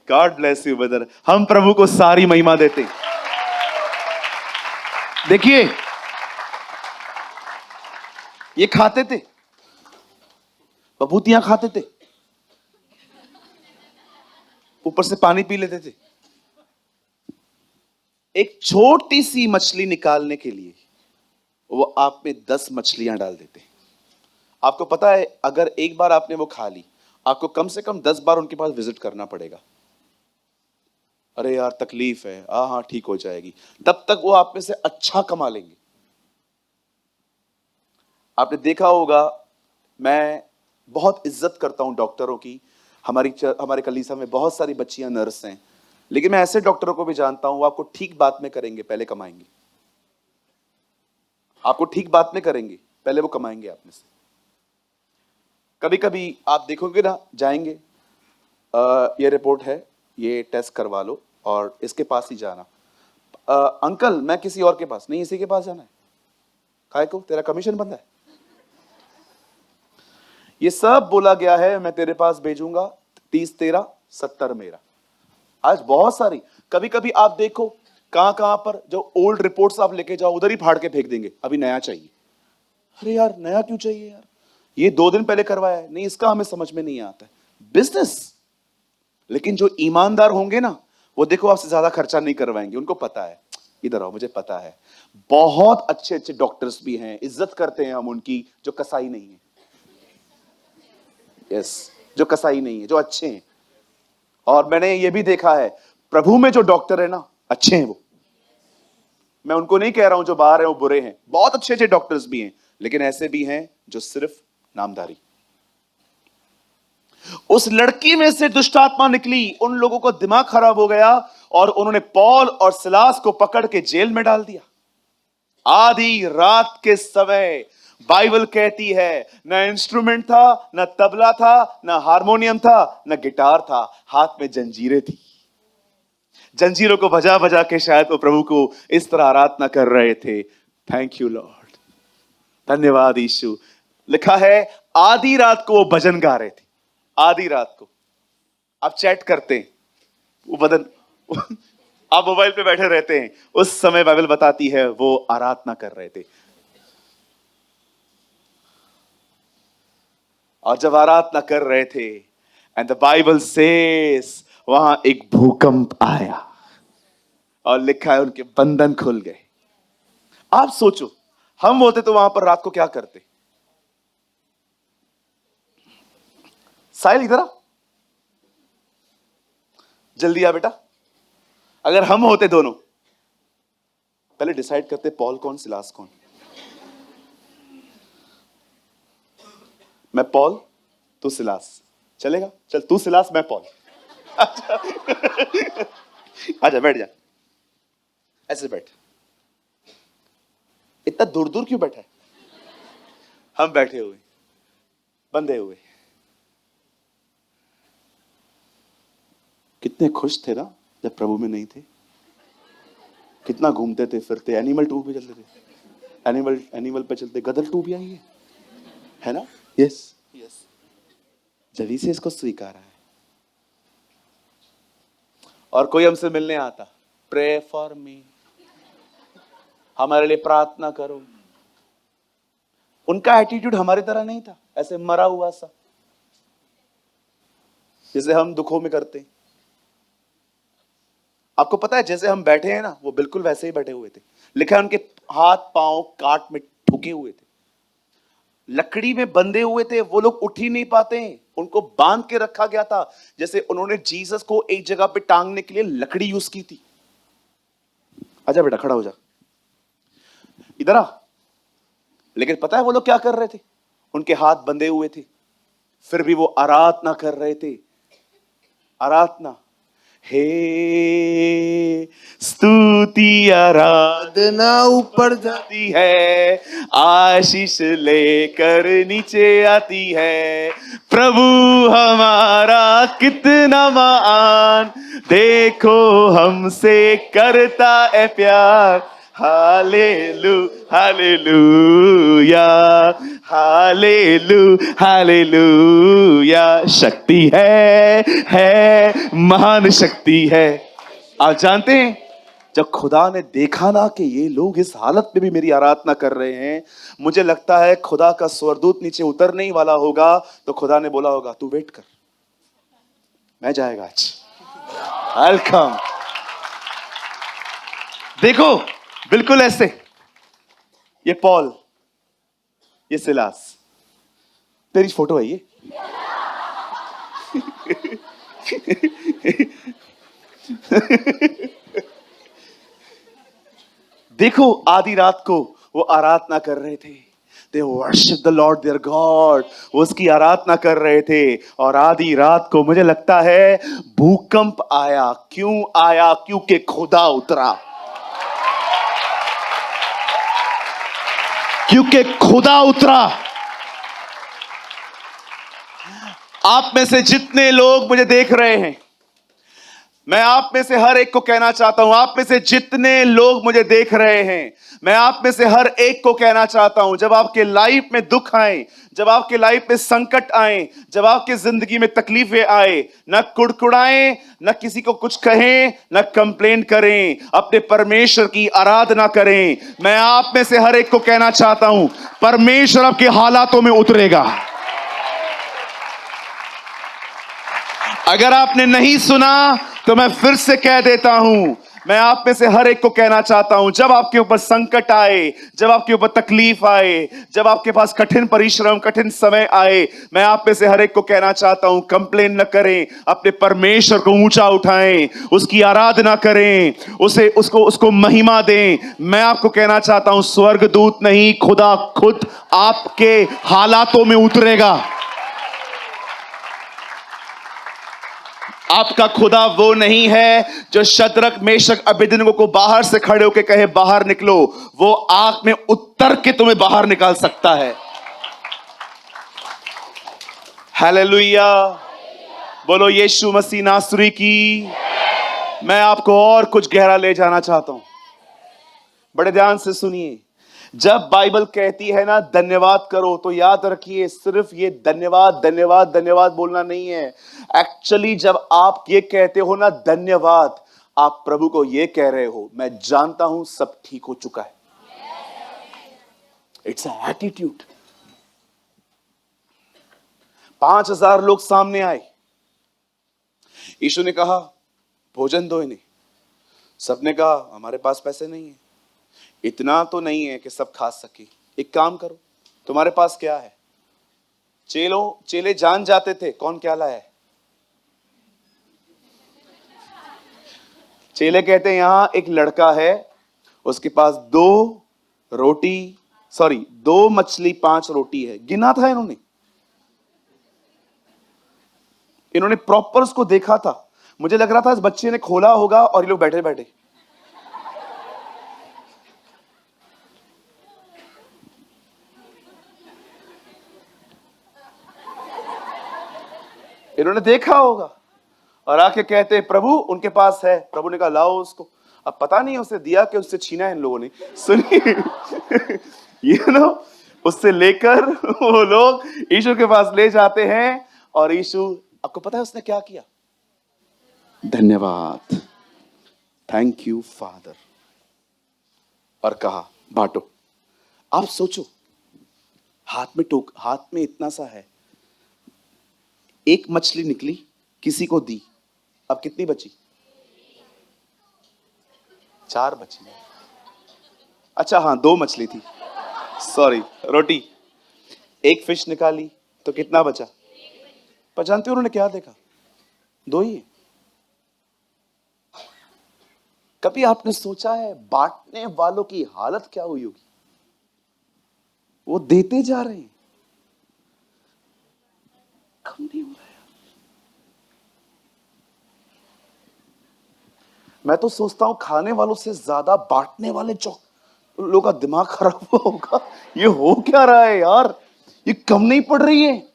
S1: God bless you brother. हम प्रभु को सारी महिमा देते। देखिए, ये खाते थे, बबूतियां खाते थे, ऊपर से पानी पी लेते थे। एक छोटी सी मछली निकालने के लिए वो आप में 10 मछलियां डाल देते। आपको पता है, अगर एक बार आपने वो खा ली, आपको कम से कम 10 बार उनके पास विजिट करना पड़ेगा। अरे यार तकलीफ है, हाँ ठीक हो जाएगी, तब तक वो आप में से अच्छा कमा लेंगे। आपने देखा होगा, मैं बहुत इज्जत करता हूं डॉक्टरों की। हमारे कलीसिया में बहुत सारी बच्चियां नर्स हैं, लेकिन मैं ऐसे डॉक्टरों को भी जानता हूं, वो आपको ठीक बात में करेंगे, पहले कमाएंगे। आपको ठीक बात में करेंगे, पहले वो कमाएंगे आप में से। कभी कभी आप देखोगे ना, जाएंगे, ये रिपोर्ट है, ये टेस्ट करवा लो और इसके पास ही जाना। अंकल मैं किसी और के पास नहीं, इसी के पास जाना है। काय को? तेरा कमीशन बंदा है। ये सब बोला गया है, मैं तेरे पास भेजूंगा, 30 तेरा 70 मेरा। आज बहुत सारी, कभी कभी आप देखो कहां कहां पर जो ओल्ड रिपोर्ट्स आप लेके जाओ, उधर ही फाड़ के फेंक देंगे, अभी नया चाहिए। अरे यार नया क्यों चाहिए यार, ये 2 दिन पहले करवाया है। नहीं, इसका हमें समझ में नहीं आता है, बिजनेस। लेकिन जो ईमानदार होंगे ना, वो देखो आपसे ज्यादा खर्चा नहीं करवाएंगे, उनको पता है। इधर आओ, मुझे पता है बहुत अच्छे अच्छे डॉक्टर्स भी हैं, इज्जत करते हैं हम उनकी, जो कसाई नहीं है। यस, जो कसाई नहीं है, जो अच्छे हैं। और मैंने ये भी देखा है, प्रभु में जो डॉक्टर है ना, अच्छे हैं वो। मैं उनको नहीं कह रहा हूं जो बाहर हैं वो बुरे हैं, बहुत अच्छे अच्छे डॉक्टर्स भी हैं, लेकिन ऐसे भी हैं जो सिर्फ नामधारी। उस लड़की में से दुष्ट आत्मा निकली, उन लोगों को दिमाग खराब हो गया और उन्होंने पौल और सिलास को पकड़ के जेल में डाल दिया। आधी रात के समय बाइबल कहती है, न इंस्ट्रूमेंट था, न तबला था, न हारमोनियम था, न गिटार था, हाथ में जंजीरें थी। जंजीरों को बजा बजा के शायद वो प्रभु को इस तरह आराधना कर रहे थे। थैंक यू लॉर्ड, धन्यवाद यीशु। लिखा है आधी रात को वो भजन गा रहे थे। आधी रात को आप चैट करते हैं, वो बदन आप मोबाइल पे बैठे रहते हैं, उस समय बाइबल बताती है वो आराधना कर रहे थे। और जब आराधना कर रहे थे, एंड द बाइबल सेज, वहां एक भूकंप आया और लिखा है उनके बंधन खुल गए। आप सोचो, हम होते तो वहां पर रात को क्या करते? साहिल इधर आ, जल्दी आ बेटा। अगर हम होते दोनों, पहले डिसाइड करते पॉल कौन सिलास कौन। मैं पॉल, तू सिलास, चलेगा? चल तू सिलास, मैं पॉल। आजा बैठ जा, ऐसे बैठ। इतना दूर दूर क्यों बैठा है? हम बैठे हुए, बंधे हुए। कितने खुश थे ना जब प्रभु में नहीं थे। कितना घूमते थे फिरते, एनिमल टूर पे चलते थे, एनिमल पे चलते, गदर टूर भी आई है ना? यस यस, जल्दी से इसको स्वीकारा है। और कोई हमसे मिलने आता, प्रे फॉर मी, हमारे लिए प्रार्थना करो। उनका एटीट्यूड हमारी तरह नहीं था, ऐसे मरा हुआ सा, जैसे हम दुखों में करते हैं। आपको पता है जैसे हम बैठे हैं ना, वो बिल्कुल वैसे ही बैठे हुए थे। लिखा है उनके हाथ पांव काट में ठुके हुए थे, लकड़ी में बंधे हुए थे, वो लोग उठ ही नहीं पाते हैं, उनको बांध के रखा गया था, जैसे उन्होंने जीसस को एक जगह पे टांगने के लिए लकड़ी यूज की थी। आजा बेटा, खड़ा हो जा, इधर आ। लेकिन पता है वो लोग क्या कर रहे थे? उनके हाथ बंधे हुए थे, फिर भी वो आराधना कर रहे थे। आराधना, हे स्तुति आराधना ऊपर जाती है, आशीष लेकर नीचे आती है। प्रभु हमारा कितना महान, देखो हमसे करता है प्यार। हालेलू हालेलूया, हालेलूया। शक्ति है, महान शक्ति है। आप जानते हैं, जब खुदा ने देखा ना कि ये लोग इस हालत में भी मेरी आराधना कर रहे हैं, मुझे लगता है खुदा का स्वर्गदूत नीचे उतरने ही वाला होगा, तो खुदा ने बोला होगा तू वेट कर, मैं जाएगा आज। वेलकम। देखो बिल्कुल ऐसे, ये पॉल, ये सिलास, तेरी फोटो है ये। देखो आधी रात को वो आराधना कर रहे थे। They worship the Lord their God, वो उसकी आराधना कर रहे थे। और आधी रात को मुझे लगता है भूकंप आया। क्यों आया? क्योंकि खुदा उतरा। क्योंकि खुदा उतरा। आप में से जितने लोग मुझे देख रहे हैं, मैं आप में से हर एक को कहना चाहता हूं, आप में से जितने लोग मुझे देख रहे हैं, मैं आप में से हर एक को कहना चाहता हूं, जब आपके लाइफ में दुख आए, जब आपके लाइफ में संकट आए, जब आपकी जिंदगी में तकलीफें आए, न कुड़कुड़ाएं, न किसी को कुछ कहें, न कंप्लेन करें, अपने परमेश्वर की आराधना करें। मैं आप में से हर एक को कहना चाहता हूं, परमेश्वर आपके हालातों में उतरेगा। अगर आपने नहीं सुना तो मैं फिर से कह देता हूं, मैं आप में से हर एक को कहना चाहता हूं, जब आपके ऊपर संकट आए, जब आपके ऊपर तकलीफ आए, जब आपके पास कठिन परिश्रम, कठिन समय आए, मैं आप में से हर एक को कहना चाहता हूं, कंप्लेन न करें, अपने परमेश्वर को ऊंचा उठाएं, उसकी आराधना करें, उसको महिमा दें। मैं आपको कहना चाहता हूं, स्वर्गदूत नहीं, खुदा खुद आपके हालातों में उतरेगा। आपका खुदा वो नहीं है जो शद्रक मेशक अबेदनगो को बाहर से खड़े होकर कहे बाहर निकलो। वो आग में उतर के तुम्हें बाहर निकाल सकता है। हालेलुया, बोलो यीशु मसीह नासरी की। मैं आपको और कुछ गहरा ले जाना चाहता हूं, बड़े ध्यान से सुनिए। जब बाइबल कहती है ना धन्यवाद करो, तो याद रखिए सिर्फ ये धन्यवाद धन्यवाद धन्यवाद बोलना नहीं है। एक्चुअली जब आप ये कहते हो ना धन्यवाद, आप प्रभु को ये कह रहे हो, मैं जानता हूं सब ठीक हो चुका है। It's a attitude. 5,000 लोग सामने आए, यीशु ने कहा भोजन दो इन्हें। सबने कहा हमारे पास पैसे नहीं है, इतना तो नहीं है कि सब खा सके। एक काम करो, तुम्हारे पास क्या है? चेले जान जाते थे कौन क्या लाया है। चेले कहते हैं यहां एक लड़का है, उसके पास 2 मछली 5 रोटी है। गिना था इन्होंने प्रॉपर उसको देखा था। मुझे लग रहा था इस बच्चे ने खोला होगा और ये लोग बैठे बैठे। इन्होंने देखा होगा और आके कहते प्रभु उनके पास है। प्रभु ने कहा लाओ उसको। अब पता नहीं उसे दिया कि उससे छीना है इन लोगों ने। सुनिए उससे लेकर वो लोग यीशु के पास ले जाते हैं और यीशु, आपको पता है उसने क्या किया? धन्यवाद, थैंक यू फादर, और कहा बांटो। आप सोचो, हाथ में इतना सा है, एक मछली निकली, किसी को दी, अब कितनी बची? 4 बची। अच्छा हाँ, 2 मछली थी, सॉरी, रोटी। एक फिश निकाली तो कितना बचा? पर जानते हो उन्होंने क्या देखा? 2 ही है। कभी आपने सोचा है बांटने वालों की हालत क्या हुई होगी? वो देते जा रहे हैं, कम नहीं हो रहा है। मैं तो सोचता हूं खाने वालों से ज्यादा बांटने वाले लोगों का दिमाग खराब हुआ होगा। ये हो क्या रहा है यार, ये कम नहीं पड़ रही है।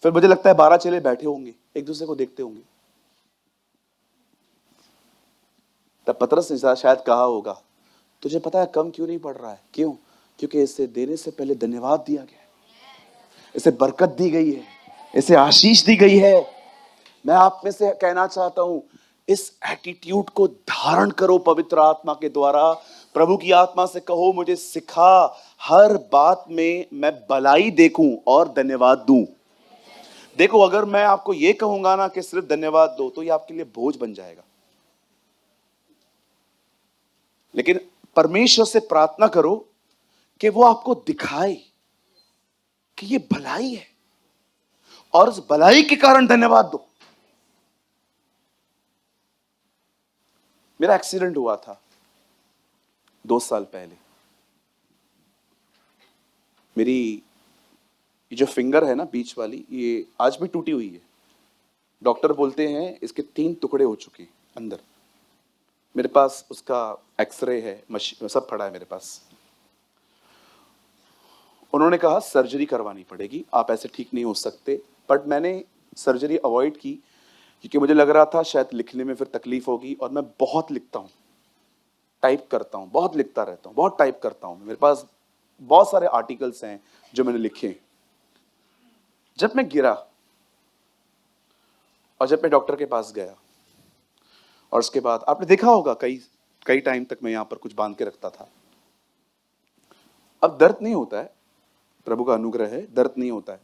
S1: फिर मुझे लगता है 12 चेले बैठे होंगे, एक दूसरे को देखते होंगे। तब पतरस ने शायद कहा होगा तुझे पता है कम क्यों नहीं पड़ रहा है? क्यों? क्योंकि इसे देने से पहले धन्यवाद दिया गया है, इसे बरकत दी गई है, इसे आशीष दी गई है। मैं आप में से कहना चाहता हूं इस एटीट्यूड को धारण करो पवित्र आत्मा के द्वारा। प्रभु की आत्मा से कहो मुझे सिखा हर बात में मैं भलाई देखूं और धन्यवाद दूं। देखो अगर मैं आपको यह कहूंगा ना कि सिर्फ धन्यवाद दो, तो ये आपके लिए बोझ बन जाएगा। लेकिन परमेश्वर से प्रार्थना करो कि वो आपको दिखाए कि ये भलाई है और उस भलाई के कारण धन्यवाद दो। मेरा एक्सीडेंट हुआ था 2 साल पहले। मेरी ये जो फिंगर है ना बीच वाली, ये आज भी टूटी हुई है। डॉक्टर बोलते हैं इसके 3 टुकड़े हो चुके हैं अंदर। मेरे पास उसका एक्सरे है, मशीन सब पड़ा है मेरे पास। उन्होंने कहा सर्जरी करवानी पड़ेगी, आप ऐसे ठीक नहीं हो सकते। बट मैंने सर्जरी अवॉइड की क्योंकि मुझे लग रहा था शायद लिखने में फिर तकलीफ होगी। और मैं बहुत लिखता हूँ, टाइप करता हूँ, बहुत लिखता रहता हूँ, बहुत टाइप करता हूँ। मेरे पास बहुत सारे आर्टिकल्स हैं जो मैंने लिखे। जब मैं गिरा और जब मैं डॉक्टर के पास गया और उसके बाद आपने देखा होगा कई टाइम तक मैं यहां पर कुछ बांध के रखता था। अब दर्द नहीं होता है, प्रभु का अनुग्रह है, दर्द नहीं होता है।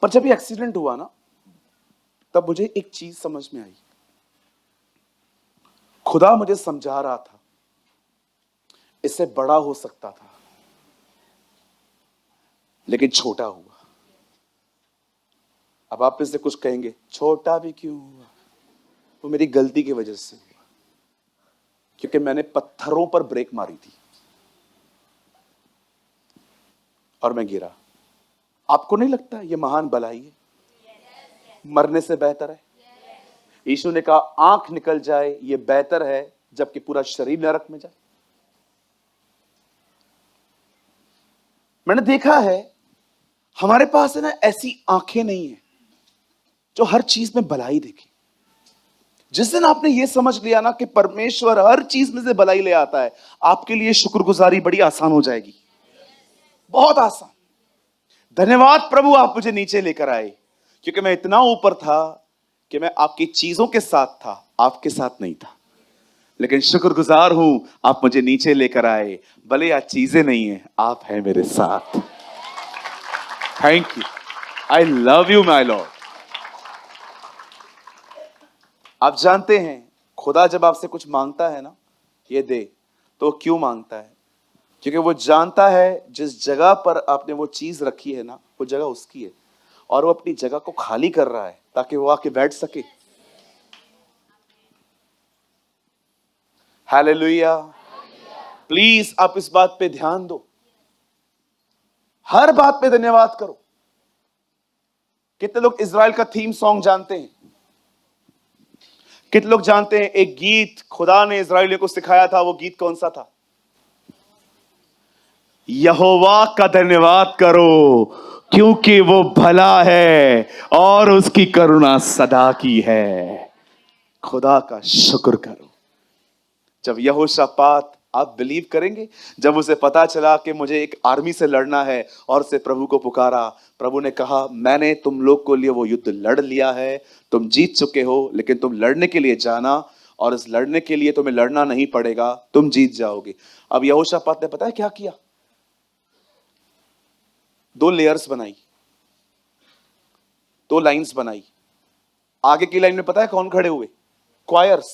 S1: पर जब ये एक्सीडेंट हुआ ना, तब मुझे एक चीज समझ में आई। खुदा मुझे समझा रहा था इससे बड़ा हो सकता था लेकिन छोटा हुआ। अब आप इससे कुछ कहेंगे छोटा भी क्यों हुआ? वो मेरी गलती की वजह से हुआ, क्योंकि मैंने पत्थरों पर ब्रेक मारी थी और मैं गिरा। आपको नहीं लगता ये महान भलाई है? मरने से बेहतर है। यीशु ने कहा आंख निकल जाए ये बेहतर है जबकि पूरा शरीर नरक में जाए। मैंने देखा है हमारे पास है ना ऐसी आंखें नहीं है जो हर चीज में भलाई देखे, जिस दिन आपने ये समझ लिया ना कि परमेश्वर हर चीज में से भलाई ले आता है, आपके लिए शुक्रगुजारी बड़ी आसान हो जाएगी, बहुत आसान। धन्यवाद प्रभु, आप मुझे नीचे लेकर आए, क्योंकि मैं इतना ऊपर था कि मैं आपकी चीजों के साथ था, आपके साथ नहीं था। लेकिन शुक्रगुजार हूं, आप मुझे नीचे लेकर आए, भले आज चीजें नहीं है, आप हैं मेरे साथ। Thank you, I love you my Lord. आप जानते हैं खुदा जब आपसे कुछ मांगता है ना, ये दे, तो क्यों मांगता है? क्योंकि वो जानता है जिस जगह पर आपने वो चीज रखी है ना, वो जगह उसकी है, और वो अपनी जगह को खाली कर रहा है ताकि वो आके बैठ सके। हालेलुया। प्लीज आप इस बात पे ध्यान दो, हर बात पे धन्यवाद करो। कितने लोग इज़राइल का थीम सॉन्ग जानते हैं? कितने लोग जानते हैं एक गीत खुदा ने इज़राइलियों को सिखाया था? वो गीत कौन सा था? यहोवा का धन्यवाद करो क्योंकि वो भला है और उसकी करुणा सदा की है। खुदा का शुक्र करो। जब यहोशापात, आप बिलीव करेंगे, जब उसे पता चला कि मुझे एक आर्मी से लड़ना है और उसे प्रभु को पुकारा, प्रभु ने कहा मैंने तुम लोग को लिए वो युद्ध लड़ लिया है, तुम जीत चुके हो, लेकिन तुम लड़ने के लिए जाना, और इस लड़ने के लिए तुम्हें लड़ना नहीं पड़ेगा, तुम जीत जाओगे। अब यहोशापात ने पता है क्या किया? 2 लेयर्स बनाई, 2 लाइंस बनाई। आगे की लाइन में पता है कौन खड़े हुए? क्वायर्स।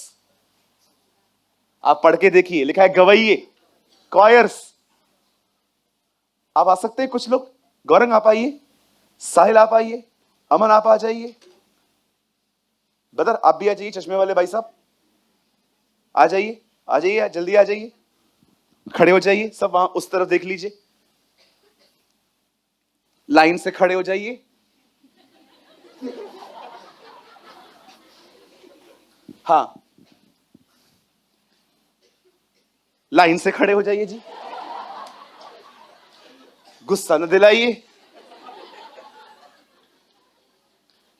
S1: आप पढ़ के देखिए, लिखा है गवैये, क्वायर्स। आप आ सकते हैं कुछ लोग? गौरंग आप आइए, साहिल आप आइए, अमन आप आ जाइए, बदर आप भी आ जाइए, चश्मे वाले भाई साहब आ जाइए, आ जाइए, जल्दी आ जाइए, खड़े हो जाइए सब, वहां उस तरफ देख लीजिए, लाइन से खड़े हो जाइए। हाँ, लाइन से खड़े हो जाइए जी, गुस्सा न दिलाइए।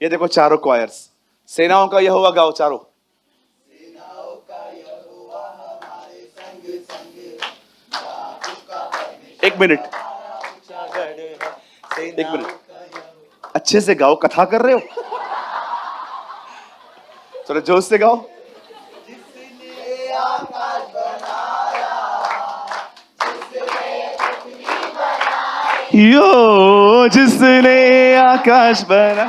S1: ये देखो चारों क्वायर्स, सेनाओं का यहोवा गाओ चारों। एक मिनट, एक मिनट, अच्छे से गाओ, कथा कर रहे हो, थोड़ा जोश से गाओ। यो जिसने आकाश बना,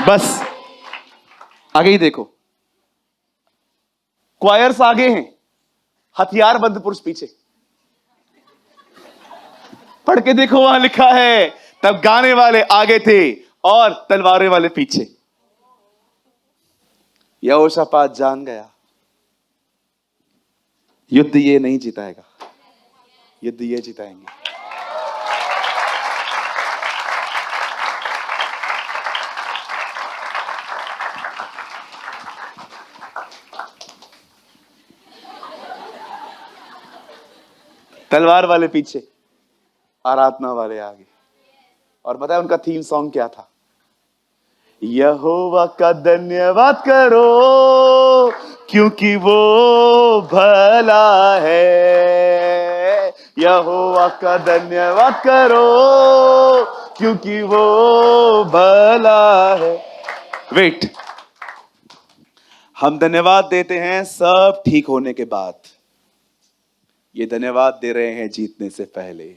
S1: बस आगे ही देखो, क्वायर्स आगे हैं, हथियार बंद पुरुष पीछे। पढ़ के देखो, वहां लिखा है तब गाने वाले आगे थे और तलवारें वाले पीछे। यहोशापात जान गया युद्ध ये नहीं जिताएगा, युद्ध ये जिताएंगे। तलवार वाले पीछे, आराधना वाले आगे। और बताया उनका थीम सॉन्ग क्या था? यहोवा का धन्यवाद करो क्योंकि वो भला है। यहोवा का धन्यवाद करो क्योंकि वो भला है। वेट, हम धन्यवाद देते हैं सब ठीक होने के बाद, ये धन्यवाद दे रहे हैं जीतने से पहले।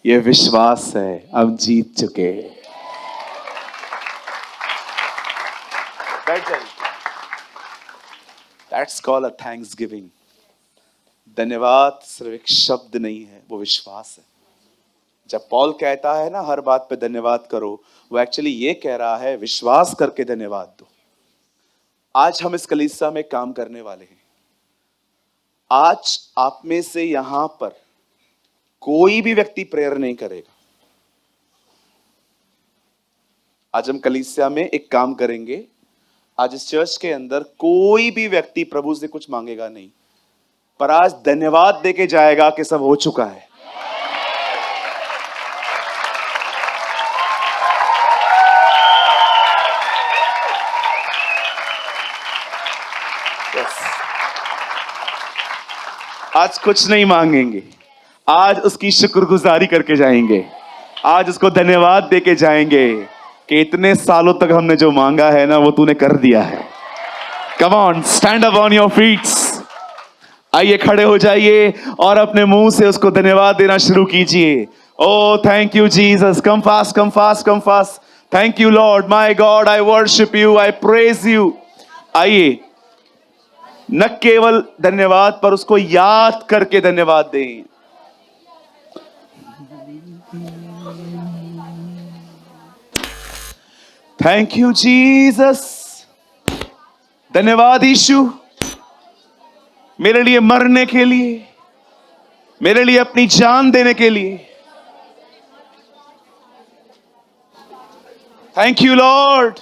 S1: ये विश्वास है हम जीत चुके। बैठ जाइए। That's called a thanksgiving। धन्यवाद सिर्फ एक शब्द नहीं है, वो विश्वास है। जब पॉल कहता है ना हर बात पे धन्यवाद करो, वो एक्चुअली ये कह रहा है विश्वास करके धन्यवाद दो। आज हम इस कलीसिया में काम करने वाले हैं। आज आप में से यहां पर कोई भी व्यक्ति प्रेयर नहीं करेगा। आज हम कलीसिया में एक काम करेंगे। आज इस चर्च के अंदर कोई भी व्यक्ति प्रभु से कुछ मांगेगा नहीं, पर आज धन्यवाद देके जाएगा कि सब हो चुका है। आज कुछ नहीं मांगेंगे, आज उसकी शुक्रगुजारी करके जाएंगे, आज उसको धन्यवाद देके जाएंगे कि इतने सालों तक हमने जो मांगा है ना वो तूने कर दिया है। Come on, stand up on your feets. आइए खड़े हो जाइए और अपने मुंह से उसको धन्यवाद देना शुरू कीजिए। Oh thank you Jesus, come fast come fast come fast. Thank you lord, my God, I worship you, I praise you. आइए न केवल धन्यवाद पर उसको याद करके धन्यवाद दें। थैंक यू जीसस, धन्यवाद यीशु, मेरे लिए मरने के लिए, मेरे लिए अपनी जान देने के लिए। Thank you Lord.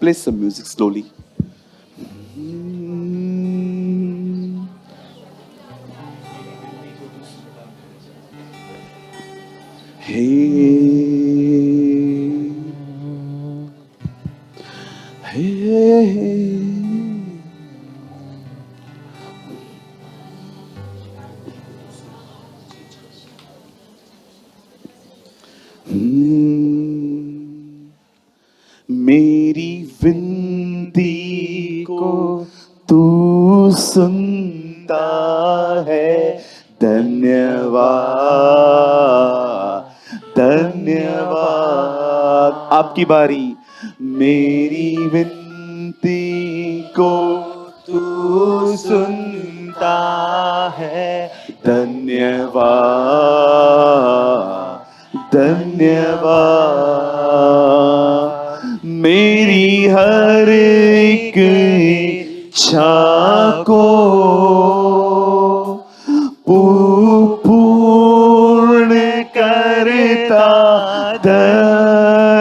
S1: Play some music slowly. मेरी विनती को तू सुनता है, धन्यवाद धन्यवाद। आपकी बारी। मेरी विनती को तू सुनता है, धन्यवाद धन्यवाद। मेरी हर एक इच्छा को पूर्ण करता,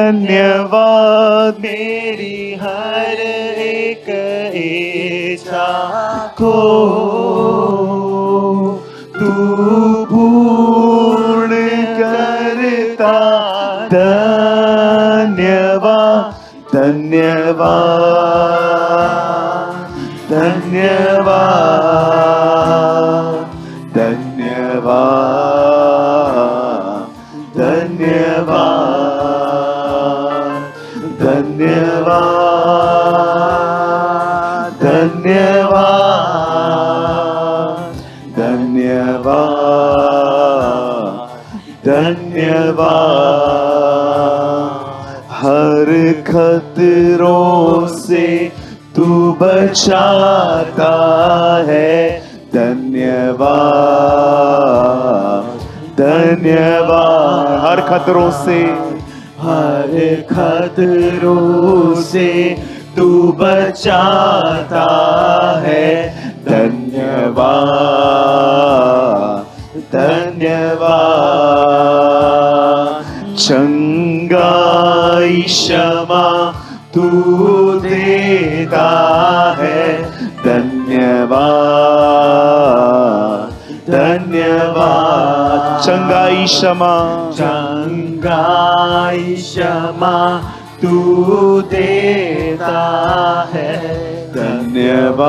S1: धन्यवाद। मेरी हर एक इच्छा को तू पूर्ण करता, धन्यवाद धन्यवाद धन्यवाद धन्यवाद धन्यवाद धन्यवाद धन्यवाद धन्यवाद धन्यवाद। हर खतरों से तू बचाता है, धन्यवाद धन्यवाद। हर खतरों से, हर खतरों से तू बचाता है, धन्यवाद धन्यवाद। चंगाई क्षमा तू देता है, धन्यवाद धन्यवाद। चंगाई क्षमा, चंगाई क्षमा तू देता है, धन्यवाद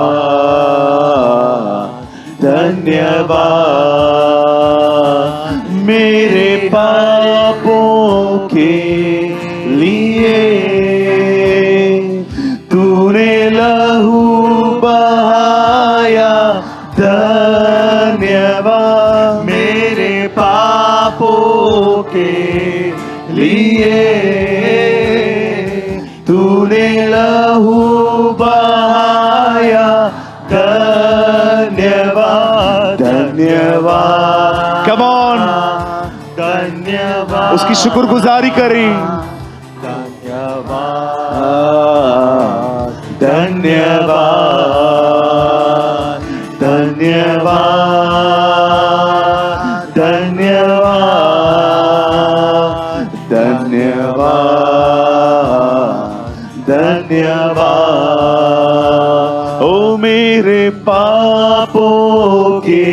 S1: धन्यवाद। मेरे पापों के लिए तूने लहू बहाया, धन्यवाद। मेरे पापों के लिए तूने लहू बहाया, धन्यवाद धन्यवाद। कम ऑन, धन्यवाद। उसकी शुक्रगुजारी करें। धन्यवाद धन्यवाद धन्यवाद धन्यवाद धन्यवाद धन्यवाद। ओ मेरे पापों के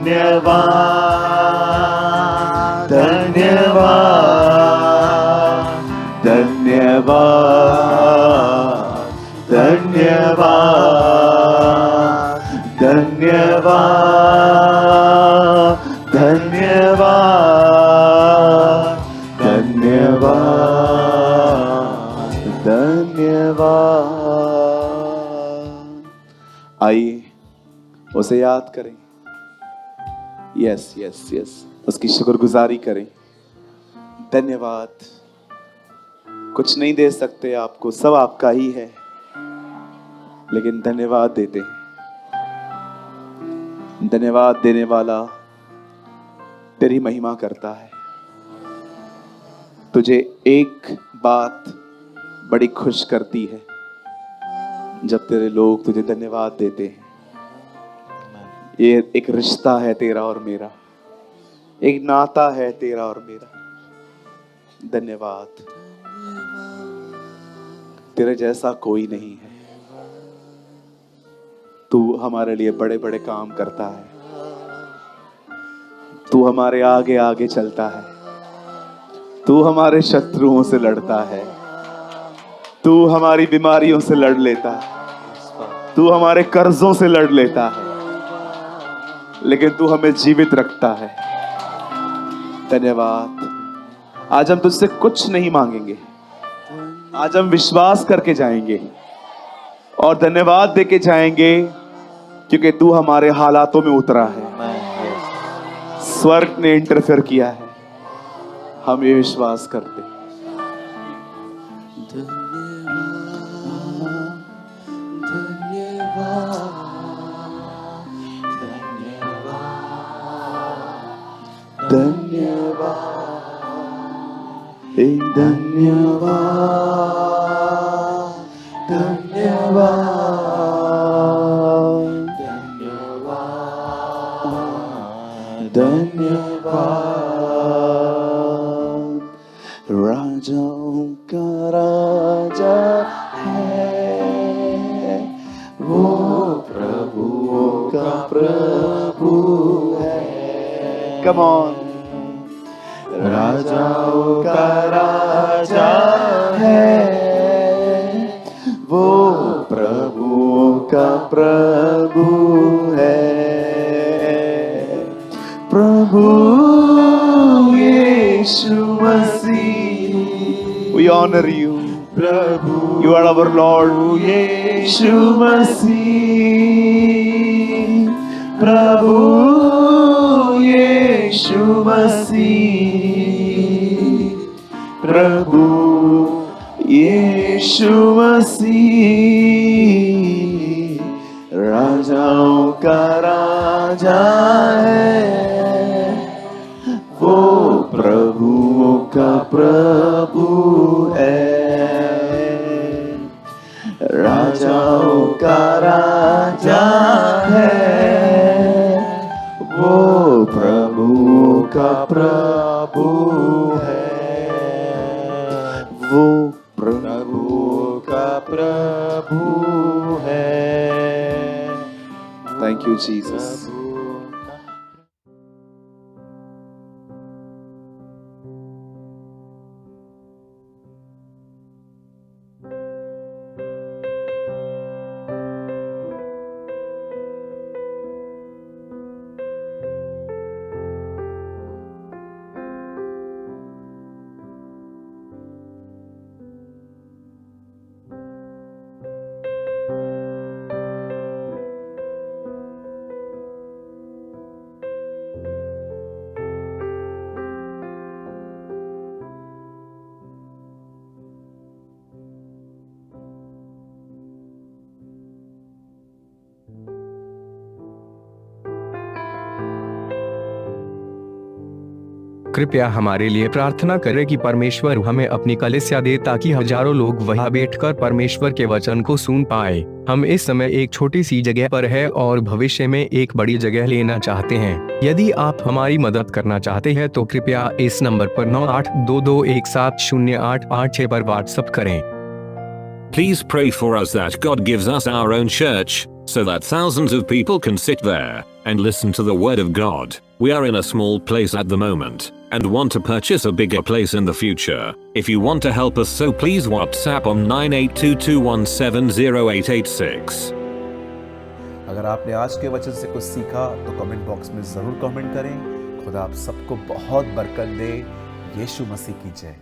S1: धन्यवाद धन्यवाद धन्यवाद धन्यवाद धन्यवाद धन्यवाद धन्यवाद धन्यवाद। आइए उसे याद करें। यस यस यस, उसकी शुक्रगुजारी करें। धन्यवाद। कुछ नहीं दे सकते आपको, सब आपका ही है, लेकिन धन्यवाद देते हैं। धन्यवाद देने वाला तेरी महिमा करता है। तुझे एक बात बड़ी खुश करती है, जब तेरे लोग तुझे धन्यवाद देते हैं। ये एक रिश्ता है तेरा और मेरा, एक नाता है तेरा और मेरा। धन्यवाद। तेरे जैसा कोई नहीं है। तू हमारे लिए बड़े बड़े काम करता है। तू हमारे आगे आगे चलता है। तू हमारे शत्रुओं से लड़ता है। तू हमारी बीमारियों से लड़ लेता है। तू हमारे कर्जों से लड़ लेता है, लेकिन तू हमें जीवित रखता है। धन्यवाद। आज हम तुझसे कुछ नहीं मांगेंगे, आज हम विश्वास करके जाएंगे और धन्यवाद देके जाएंगे, क्योंकि तू हमारे हालातों में उतरा है। स्वर्ग ने इंटरफेयर किया है, हम ये विश्वास करते। धन्यवाद धन्यवाद धन्यवाद धन्यवाद धन्यवाद। राजाओं का राजा है वो, प्रभुओं का प्रभु है। Come on. राजाओं का राजा है वो, प्रभुओं का प्रभु है। प्रभु यीशु मसीह, we honor you. Prabhu, you are our Lord. यीशु मसीह, प्रभु यीशु मसीह, प्रभु यीशु मसीह, राजाओं का राजा है वो, प्रभुओं का प्रभु है। राजाओं का राजा है वो, प्रभुओं का प्रभु है। वो प्रभुओं का प्रभु है। Thank you Jesus.
S2: कृपया हमारे लिए प्रार्थना करें कि परमेश्वर हमें अपनी कलीसिया दे, ताकि हजारों लोग वहां बैठकर परमेश्वर के वचन को सुन पाए। हम इस समय एक छोटी सी जगह पर है और भविष्य में एक बड़ी जगह लेना चाहते हैं। यदि आप हमारी मदद करना चाहते हैं तो कृपया इस नंबर पर 9822170886 पर व्हाट्सएप करें।
S4: Please pray for us that God gives us our own church, so that thousands of people can sit there and listen to the word of God. We are in a small place at the moment and want to purchase a bigger place in the future. If you want to help us, so please WhatsApp on 9822170886.
S6: अगर आपने आज के वचन से कुछ सीखा तो comment box में जरूर कमेंट करें। खुदा आप सबको बहुत बरकत दे। यीशु मसीह की जय।